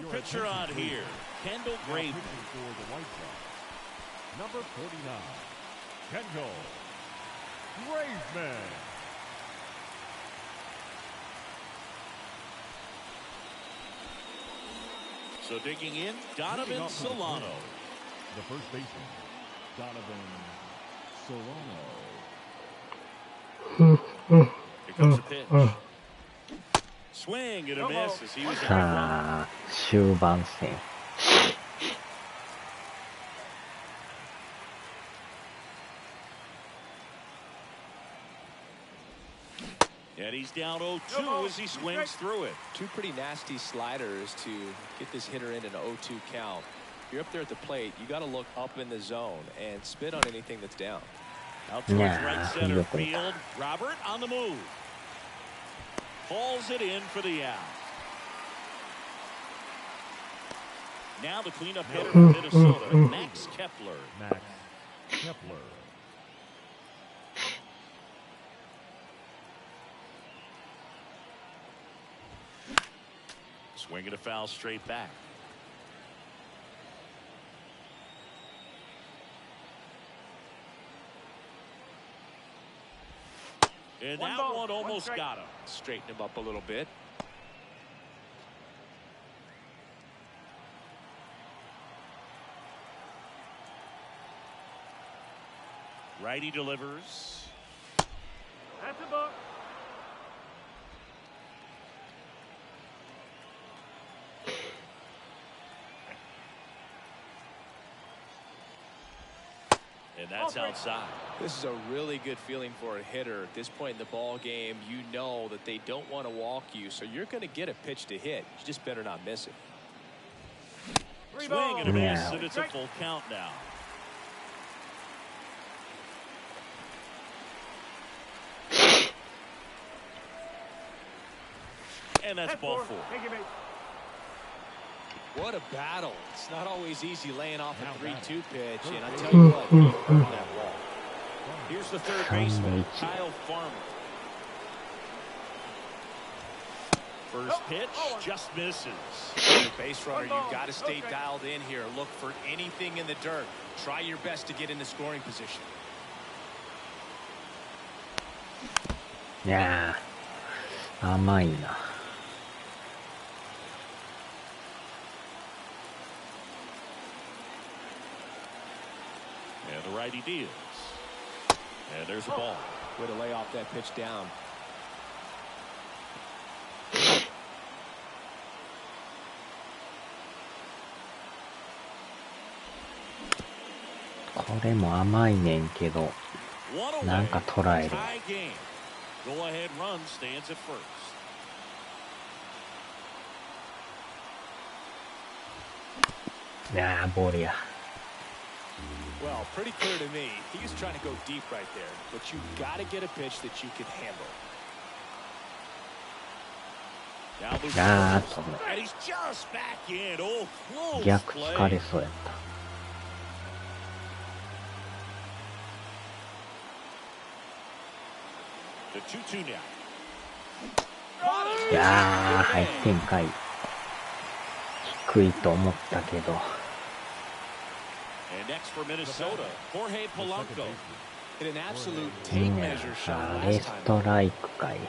Pitcher on here, Kendall Graveman. For the White Sox, number 49, Kendall Graveman. So digging in, Donovan Solano. The first baseman, Donovan Solano. Here comes the pitch. Swing and a miss as he was out. さあ、終盤戦。And he's down 0-2 as he swings through it. 2 pretty nasty sliders to get this hitter in an 0-2 count. If you're up there at the plate, you got to look up in the zone and spit on anything that's down. Out towards right center field. Robert on the move. Falls it in for the out. Now the cleanup hitter for Minnesota, Max Kepler. Max Kepler. Swinging a foul straight back. And that one almost got him. Straighten him up a little bit. Righty delivers. That's a book. And that's outside. This is a really good feeling for a hitter at this point in the ball game. You know that they don't want to walk you, so you're going to get a pitch to hit. You just better not miss it. Swing and a miss, and it's a full count now. And that's ball 4. What a battle. It's not always easy laying off a 3-2 pitch, and I tell you what, he earned that ball. Here's the third baseman, Kyle Farmer. First pitch just misses. Base runner, you've got to stay dialed in here. Look for anything in the dirt. Try your best to get into scoring position. いやー、甘いな。And the righty deals. And there's a ball. Way to lay off that pitch down. これも甘いねんけど、なんか捉える。Go ahead run stands at first. いやー、ボールや。Well, pretty clear to me. He was trying to go deep right there, but you got to get a pitch that you can handle. あーっとね。 And he's just back in. Oh, close 逆疲 play. れそうやった。The 2-2 now. いやー、入ってんかい。低いと思ったけど。 And next for Minnesota, Jorge Polanco. In an absolute いい tape ね。 measure あ shot ー、レ last ス time. トライクかい。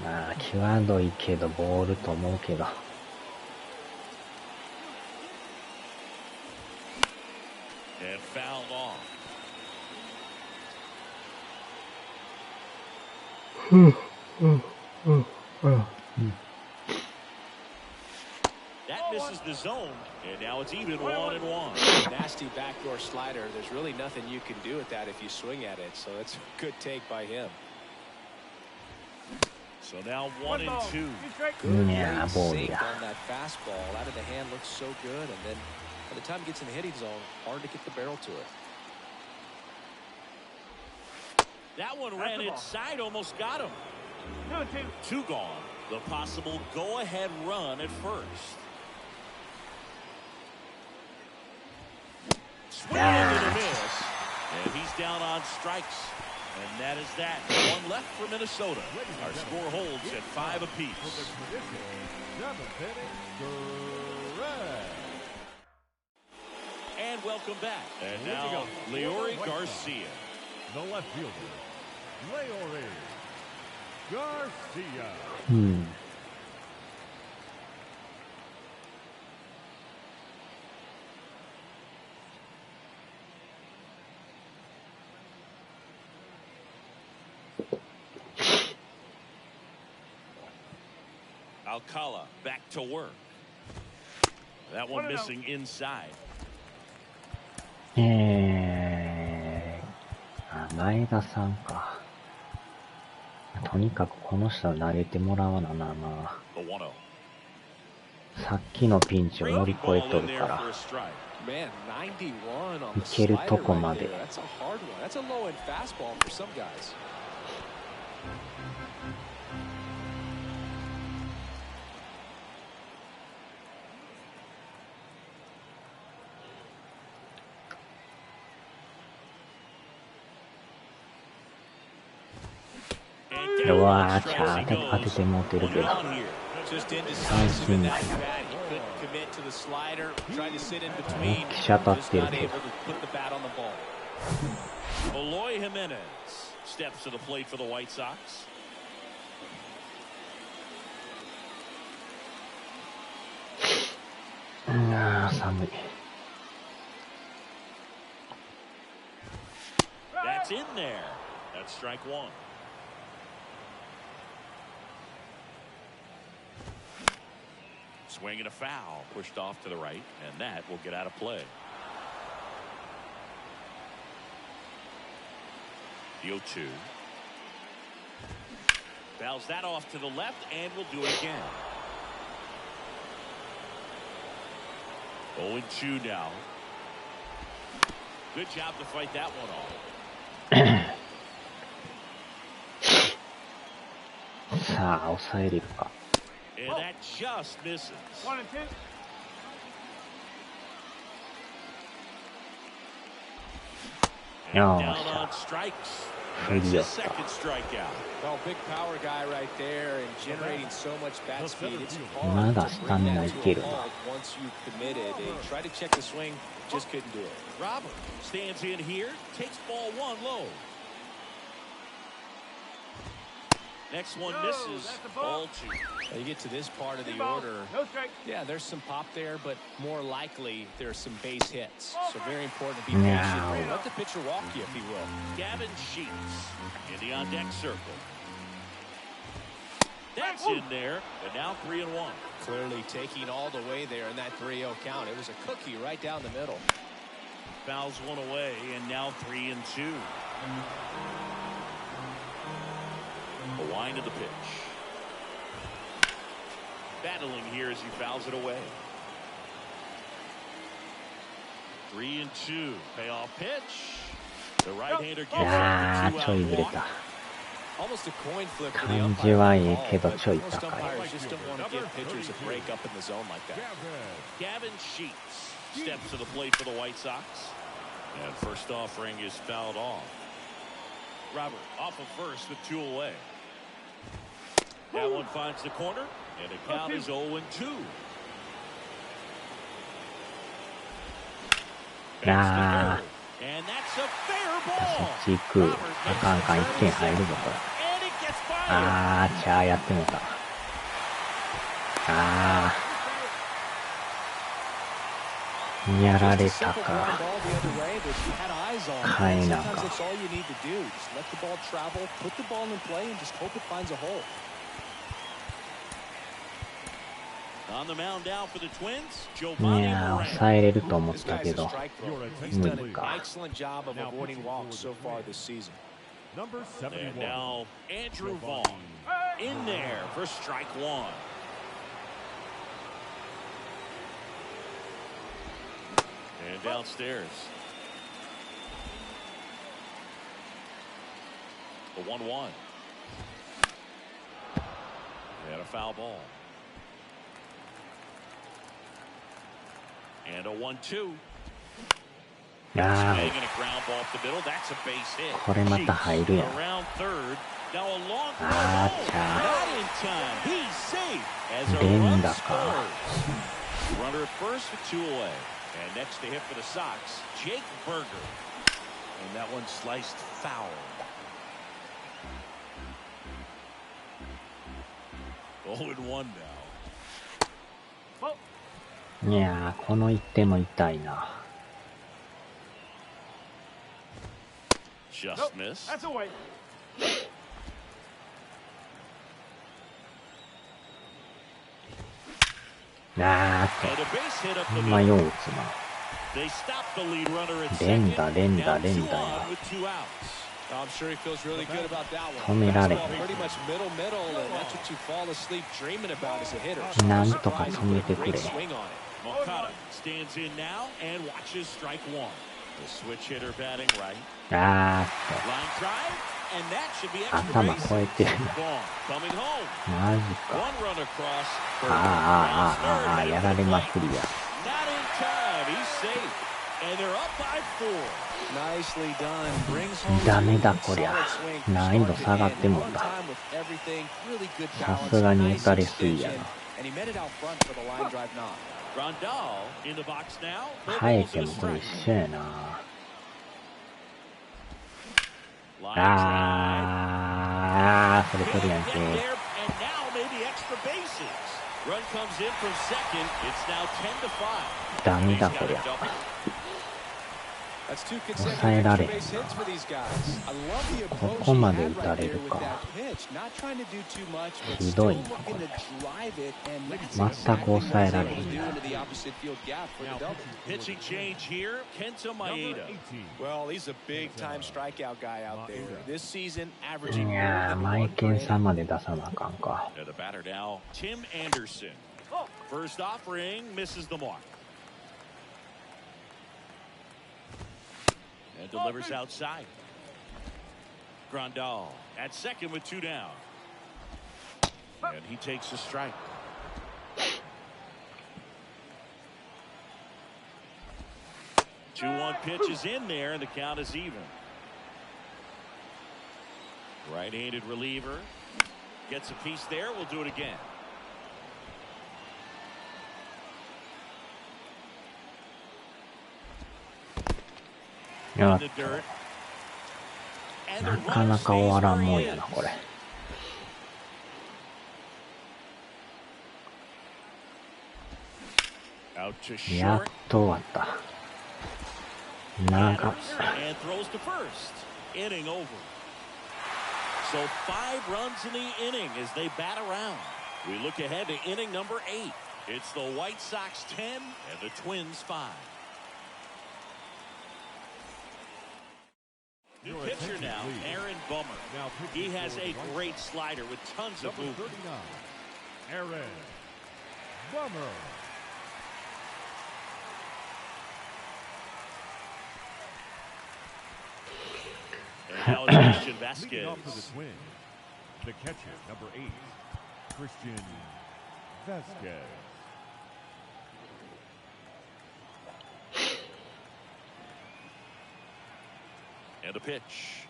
まあ、際どいけど、ボールと思うけど。And fouled off. That misses the zone, and now it's even 1-1. Nasty backdoor slider. There's really nothing you can do with that if you swing at it. So that's a good take by him. So now 1-2. いやー、ボール Safe や。 on that fastball. Out of the hand looks so good, and then by the time it gets in the hitting zone, hard to get the barrel to it. That one ran inside, almost got him. 2-2. Two gone. The possible go-ahead run at first. Swing into the miss, and he's down on strikes. And that is that. One left for Minnesota. Our score holds at 5 apiece. And welcome back. And now, Leori Garcia. The left fielder, Leori Garcia. うん。Alcala back to work. That one missing inside. 前田さんか。とにかくこの人は投げてもらわなな。 The 1-0. さっきのピンチを乗り越えとるから。 Man, 91 on い the ける slider とこ right まで。 there. That's a hard one. That's a low-end fastball for some guys. And う down わ on ー、 strikes he 当て goes. てもうてるけど。 One on here. Just indecisive in that at. He couldn't commit to the slider. Tried to sit in between. めっちゃ当たっ Just てる not け able ど。 to put the bat on the ball. Eloy Jimenez steps to the plate for the White Sox.寒い。 That's in there. That's strike one. Swing and a foul pushed off to the right, and that will get out of play. The 0-2. Fouls that off to the left, and will do it again. 0-2 now. Good job to fight that one off. さあ、抑えれるか。 And that just misses. 1-2. And Oh, down shot. on strikes. Pretty That's his up. second strikeout. Well, big power guy right there and generating so much bat speed. It's ま hard だ to スタ bring ミナい that け to る a な。 halt once you've committed. They tried to check the swing, just couldn't do it. Robert stands in here, takes ball one low. Next one misses. Ball 2. You get to this part of the order. Yeah, there's some pop there, but more likely there's some base hits. So very important to be patient. Let the pitcher walk you, if he will. Gavin Sheets in the on-deck circle. That's in there, and now 3-1. Clearly taking all the way there in that 3-0 count. It was a cookie right down the middle. Fouls one away, and now 3-2. A wind of the pitch. Battling here as he fouls it away. 3-2. Payoff pitch. The right-hander gets up the 2-out walk. Almost a coin flip for the 感じはいいけど umpire. ちょい Most 高い。 umpires just don't want to give pitchers a break up in the zone like that. Gavin Sheets steps to the plate for the White Sox. And first offering is fouled off. Robert off of first with 2 away. That one finds the corner, and the count is 0-2. あ And that's a fair そ ball. っち行く。あかんあかん、1点入るぞ、これ。 And it gets by. あー、チャーやってもうた。あー。やられたか。かいなか。On the mound now for the Twins, い Giovanni やー、 Moreno. 抑えれると思ったけど。 He's done an excellent job of avoiding walks so far this season. Number And 71. now Andrew Vaughn in there for strike 1. And downstairs. A 1-1. And a foul ball. And a 1-2. あ Swing and a ground ball up the middle. That's a base hit. ー、これまた入るやん。 Around third. Now a long throw. Ah, Not in time. He's safe as a Linda run ka. scores. Runner at first with 2 away. And next to hit for the Sox, Jake Berger. And that one sliced foul. 0-1 now. いやー、この1点も痛いな。 Just missed. That's away. あ And a base hit up ー、ほ the んま middle. よう打つな。 They stop the lead runner at 連 second. 打、連 Now 打、 2 連打 on や。 with 2 outs. I'm sure he feels really good about that 止 one. められへ Fastball pretty much middle, and that's what you fall asleep dreaming about as a hitter. ん。なんとか止めてく Great れ。 swing on it. Moncada stands in now and watches strike 1. The switch hitter batting right. あ Line drive, and that should be ー、 extra 頭 base. 超えてるな。 Vaughn coming home. マジか。 One run across. あー、やられまくりや。 Not in time. He's safe. And they're up by 4. Nicely done. Brings home ダメだこりゃ。難易度下がってもうた。さすがに打たれすぎやな。 And he met it out front for the line drive knock. Rondal in the box now. 生えてもこれ一緒やな。 Line drive. あー、それ取るやん Get け。 there, and now maybe extra bases. Run comes in from second. It's now 10-5. ダメだ He's こ got り a ゃ。 double. That's two 抑えられへん consecutive base な。 hits for these guys. I love the こ approach こ he まで had 打た right れ there る with か。 that pitch. Not trying to do too much, but ひ still どいな、 looking これ。 to drive it, and that's 全く exactly 抑 what え he's ら able れへ to ん do な。 into the opposite field gap for the double. Pitching change here. Kenta Number Maeda. 18. Well, he's a big-time strikeout guy out there. This season, い averaging more やー、 than マイ one ケン per さん inning. まで出さなあかんか。 And the batter now, Tim Anderson. First offering misses the mark. And delivers outside. Grandal at second with 2 down. And he takes a strike. Two 1 pitch is in there, and the count is even. Right-handed reliever gets a piece there. We'll do it again. In the dirt. And the なか runner なか終わ stays らん where もん he やな、 is. これ。Out to やっ short. と終わった。長っ。 And throws to first. Inning over. So 5 runs in the inning as they bat around. We look ahead to inning number 8. It's the White Sox 10 and the Twins 5. New pitcher now, Aaron Bummer. He has a great slider with tons of movement. Aaron Bummer. And now it's Christian Vasquez. Leading off for the Twins, the catcher, number 8, Christian Vasquez. And a pitch.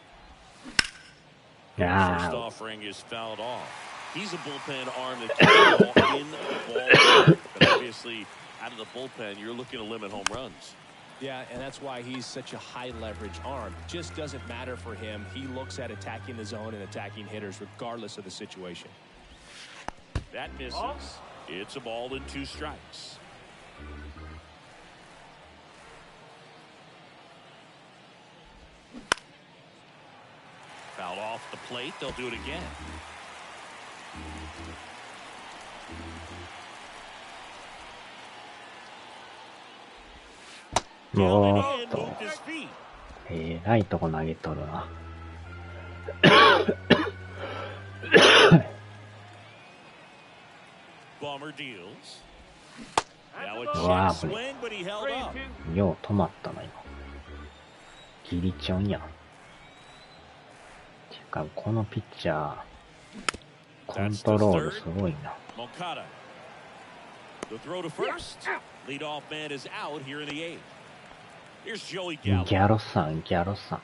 Yeah. First offering is fouled off. He's a bullpen arm that keeps the ball in the ball. But obviously, out of the bullpen, you're looking to limit home runs. Yeah, and that's why he's such a high leverage arm. Just doesn't matter for him. He looks at attacking the zone and attacking hitters regardless of the situation. That misses. It's a ball and 2 strikes. Foul off the plate. They'll do it again. Down and in, moved his feet. らいとこ投げとるな。Bomber deals. Now a Wow. check swing, but he held up. よう止まったな、今。ギリチョンやん。てか、このピッチャー、コントロールすごいな。Moncada. The throw to first. Leadoff man is out here in the 8th. Here's Joey ギ Gallo. ャロさん、ギャロさん。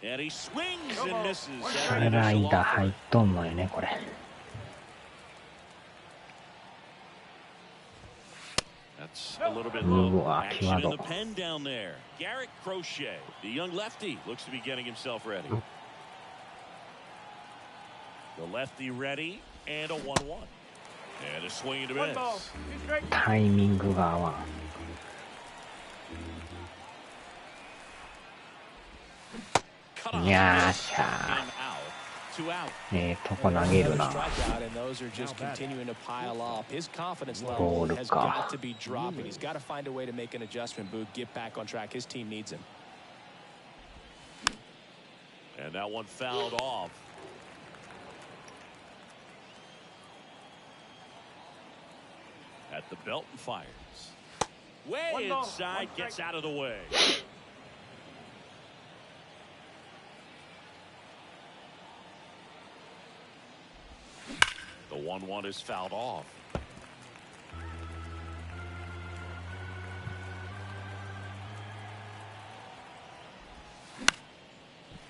And he swings and misses. スライダー入っとんのよね、これ。That's a little bit low. うわ、 Action 際 in ど the。pen down there. Garrett Crochet, the young lefty, looks to be getting himself ready. The lefty ready, and a 1-1. And a swing and a One ball. miss. 2 strikes. タイミングが合わん。Cut off. にゃーしゃ Him out. 2 out. とこ投げるな。 Strikeout, and those are just continuing to pile up. His confidence level Ball has ka. got to be dropping. He's got to find a way to make an adjustment, Boog, get back on track. His team needs him. And that one fouled off. At the belt and fires. Way 1 ball, inside, 1 gets strike. out of the way. The 1-1 is fouled off.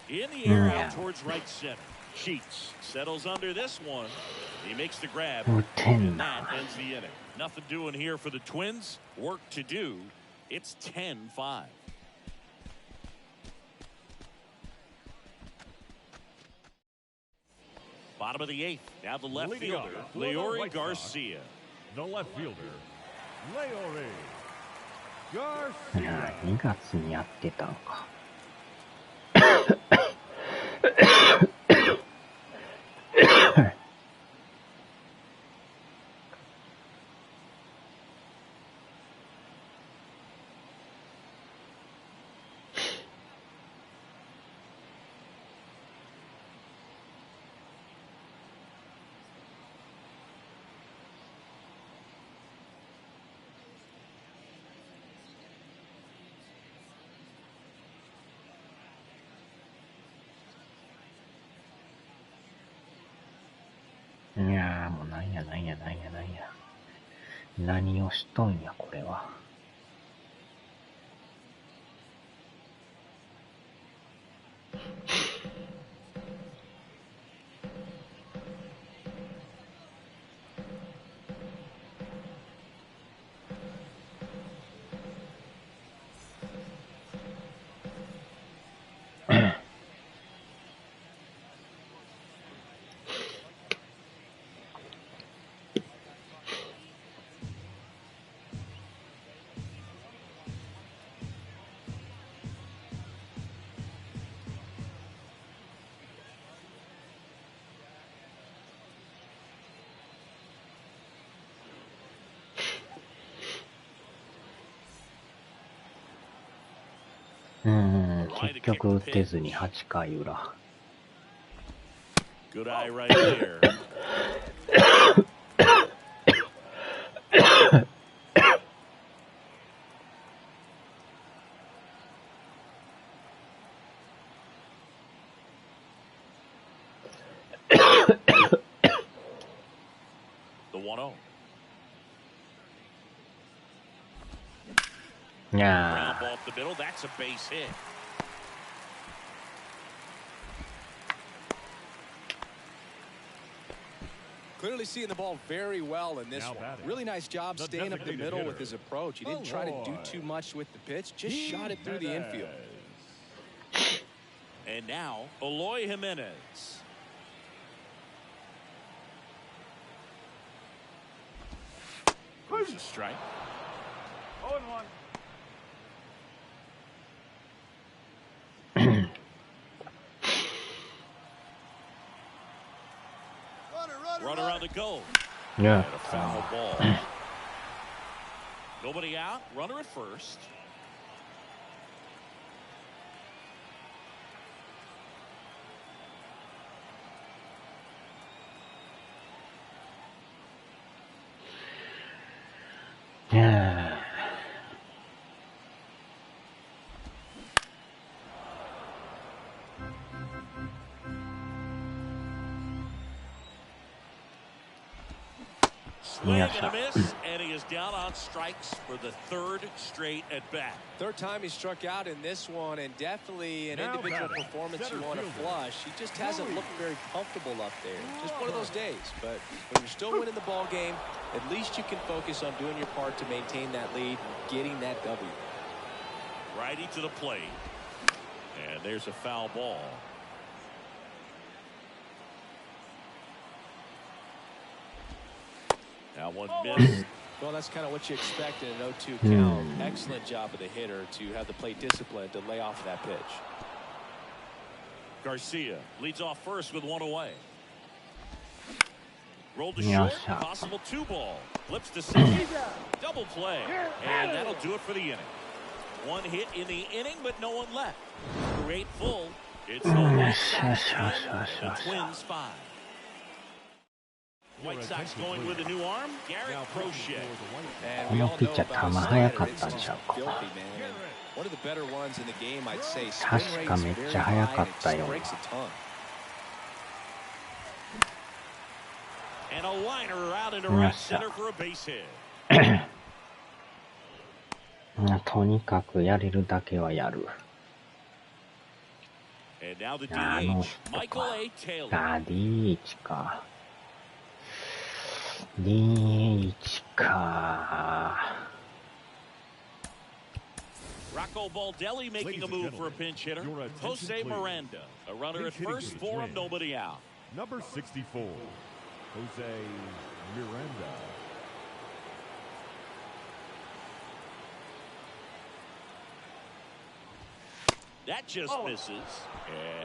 In the air, out towards right center. Sheets settles under this one. He makes the grab, 打てん and な。 that ends the inning. Nothing doing here for the Twins. Work to do. It's 10-5. Bottom of the 8th. Now the left Leading off fielder, for the Leori White Sox. Garcia. The left fielder, Leori いや Garcia. 2月にやってたんか。いやーもうなんや。何をしとんや、これは。結局打てずに8回裏。Good eye right there. The 1-0. Yeah. Ground ball up the middle. That's a base hit. Clearly seeing the ball very well in this one. Really nice job staying up the middle with his approach. He didn't try to do too much with the pitch, just shot it through the infield. And now, Eloy Jimenez. There's a strike. 0-1. Runner on the go. Yeah. And a foul ball. Nobody out. Runner at first. Yeah. Swing and a miss, and he is down on strikes for the third straight at bat. Third time he struck out in this one, and definitely an individual performance you want to flush. He just hasn't looked very comfortable up there. Just one of those days. But when you're still winning the ball game, at least you can focus on doing your part to maintain that lead, getting that W. Righty to the plate. And there's a foul ball. That one missed. Well, that's kind of what you expect in an 0-2 count. Excellent job of the hitter to have the plate discipline to lay off that pitch. Garcia leads off first with one away. Rolled to short, possible 2-ball. Flips to second, double play. And that'll do it for the inning. One hit in the inning, but no one left. Great full. It's the White Sox 10, the Twins 5. White Sox going with a new arm, Garrett Crochet. And we all know about his slider. It's just filthy, man. One of the better ones in the game, I'd say. Spin rate's very high, and it just breaks a ton. And a liner out into right center for a base hit. とにかくやれるだけはやる。And now the あの DH, 人 Michael か。 A. Taylor. あ、DH か。DH か。Rocco Baldelli making a move for a pinch hitter. Jose Miranda, a runner at first for him, nobody out. Number 64, Jose Miranda. That just misses.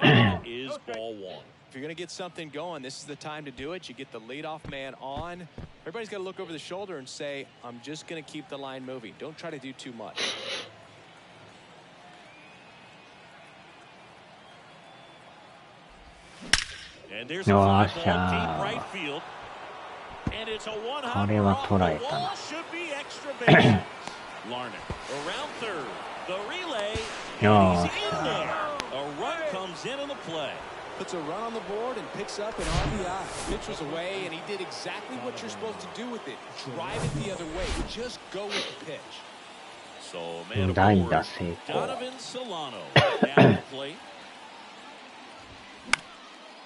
And that is ball one. If you're going to get something going, this is the time to do it. You get the leadoff man on. Everybody's got to look over the shoulder and say, I'm just going to keep the line moving. Don't try to do too much. And there's a fly ball deep right field. And it's a one-hopper off the wall. Should be extra bases. Larnach around third. The relay. And he's in there. A run comes in on the play. Puts a run on the board and picks up an RBI. Pitch was away, and he did exactly what you're supposed to do with it. Drive it the other way. Just go with the pitch. So, man aboard, Donovan Solano down the plate.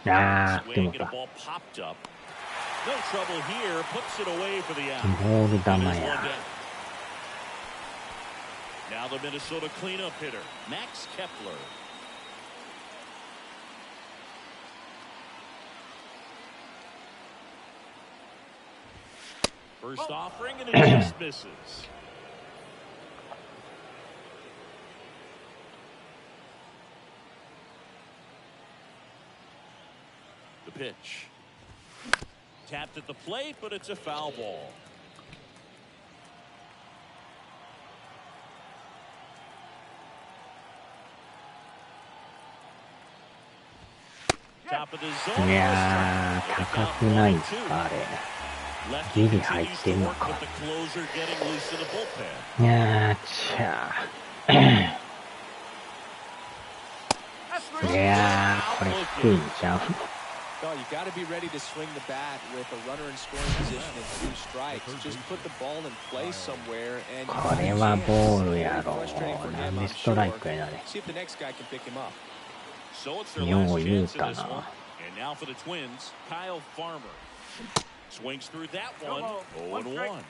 Swing and a ball popped up. No trouble here. Puts it away for the out. Now the Minnesota cleanup hitter, Max Kepler. First offering, and it just misses. The pitch. Tapped at the plate, but it's a foul ball. いやー、高くないですか、あれ。ギリ入ってんのか。いやー、ちゃー。いやー、これ低いんちゃう。No, you got to be ready to swing the bat with a runner in scoring position and 2 strikes. Just put the ball in place somewhere and これはボールやろ。なんでストライクやね。see if the next guy can pick him up. So it's their よ last う言う chance た in this one. な。 And now for the Twins, Kyle Farmer. Swings through that one. 0-1.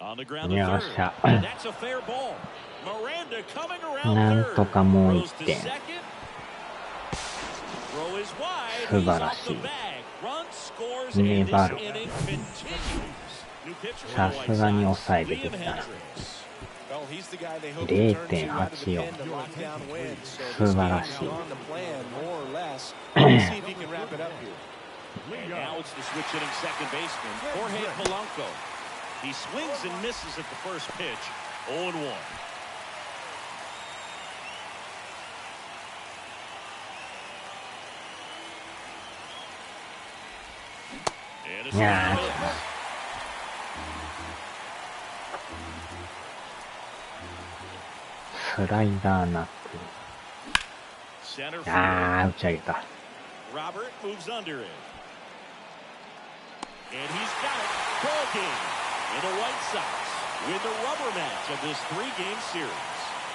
On the ground to third. And that's a fair ball. Miranda coming around なんとかもう third. 一 Goes to 点。 second. Throw is wide. 素 He's 晴ら off し the い。 bag. Run scores and this 粘る。 inning continues. New pitcher for さ the す White がに Sox. 抑えてく Liam れたな。 Hendricks. Well, he's the guy they hope to turn to out of the 0.84 pen to lock down wins. So 素 this 晴 game ら is しい。 on the plan, more or less. Let's see if he can wrap it up here. And now it's the switch hitting second baseman, Jorge Polanco. He swings and misses at the first pitch. 0-1. And it's Yeah. a スライダーナッ center ク。 field. あー、打ち上げた。 Robert moves under it. And he's got it. Ball game. And the White Sox win the rubber match of this 3-game series.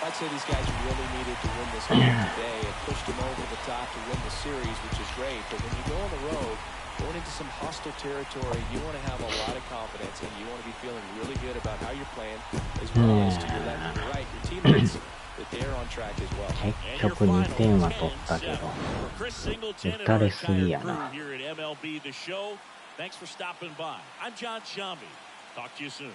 I'd say these guys really needed to win this game today. It pushed them over the top to win the series, which is great. But when you go on the road, going into some hostile territory, you want to have a lot of confidence, and you want to be feeling really good about how you're playing, as well as to your left and your right, your teammates, that they're on track as well. 結局2点は取ったけど、 For Chris Singleton and 打た our れすぎ entire や crew な。 here at MLB The Show, thanks for stopping by. I'm John Shambi. Talk to you soon.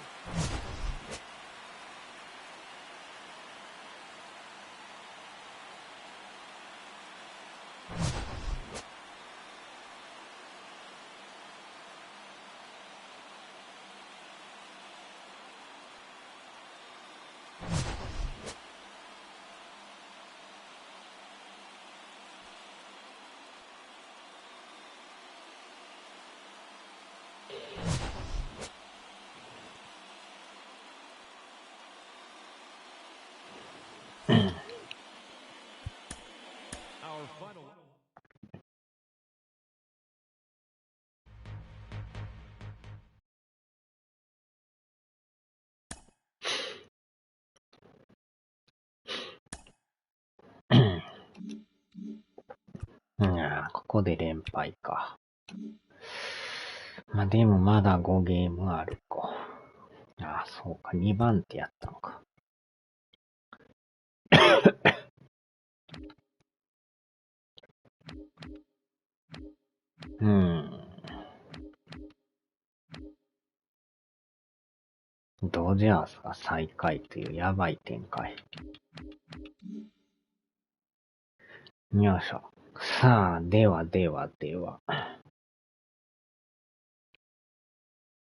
Our final. ここで連敗か。まあでもまだ5ゲームあるか。ああ、そうか。2番手やったのか。ドジャースが最下位というやばい展開。よいしょ。さあ、では。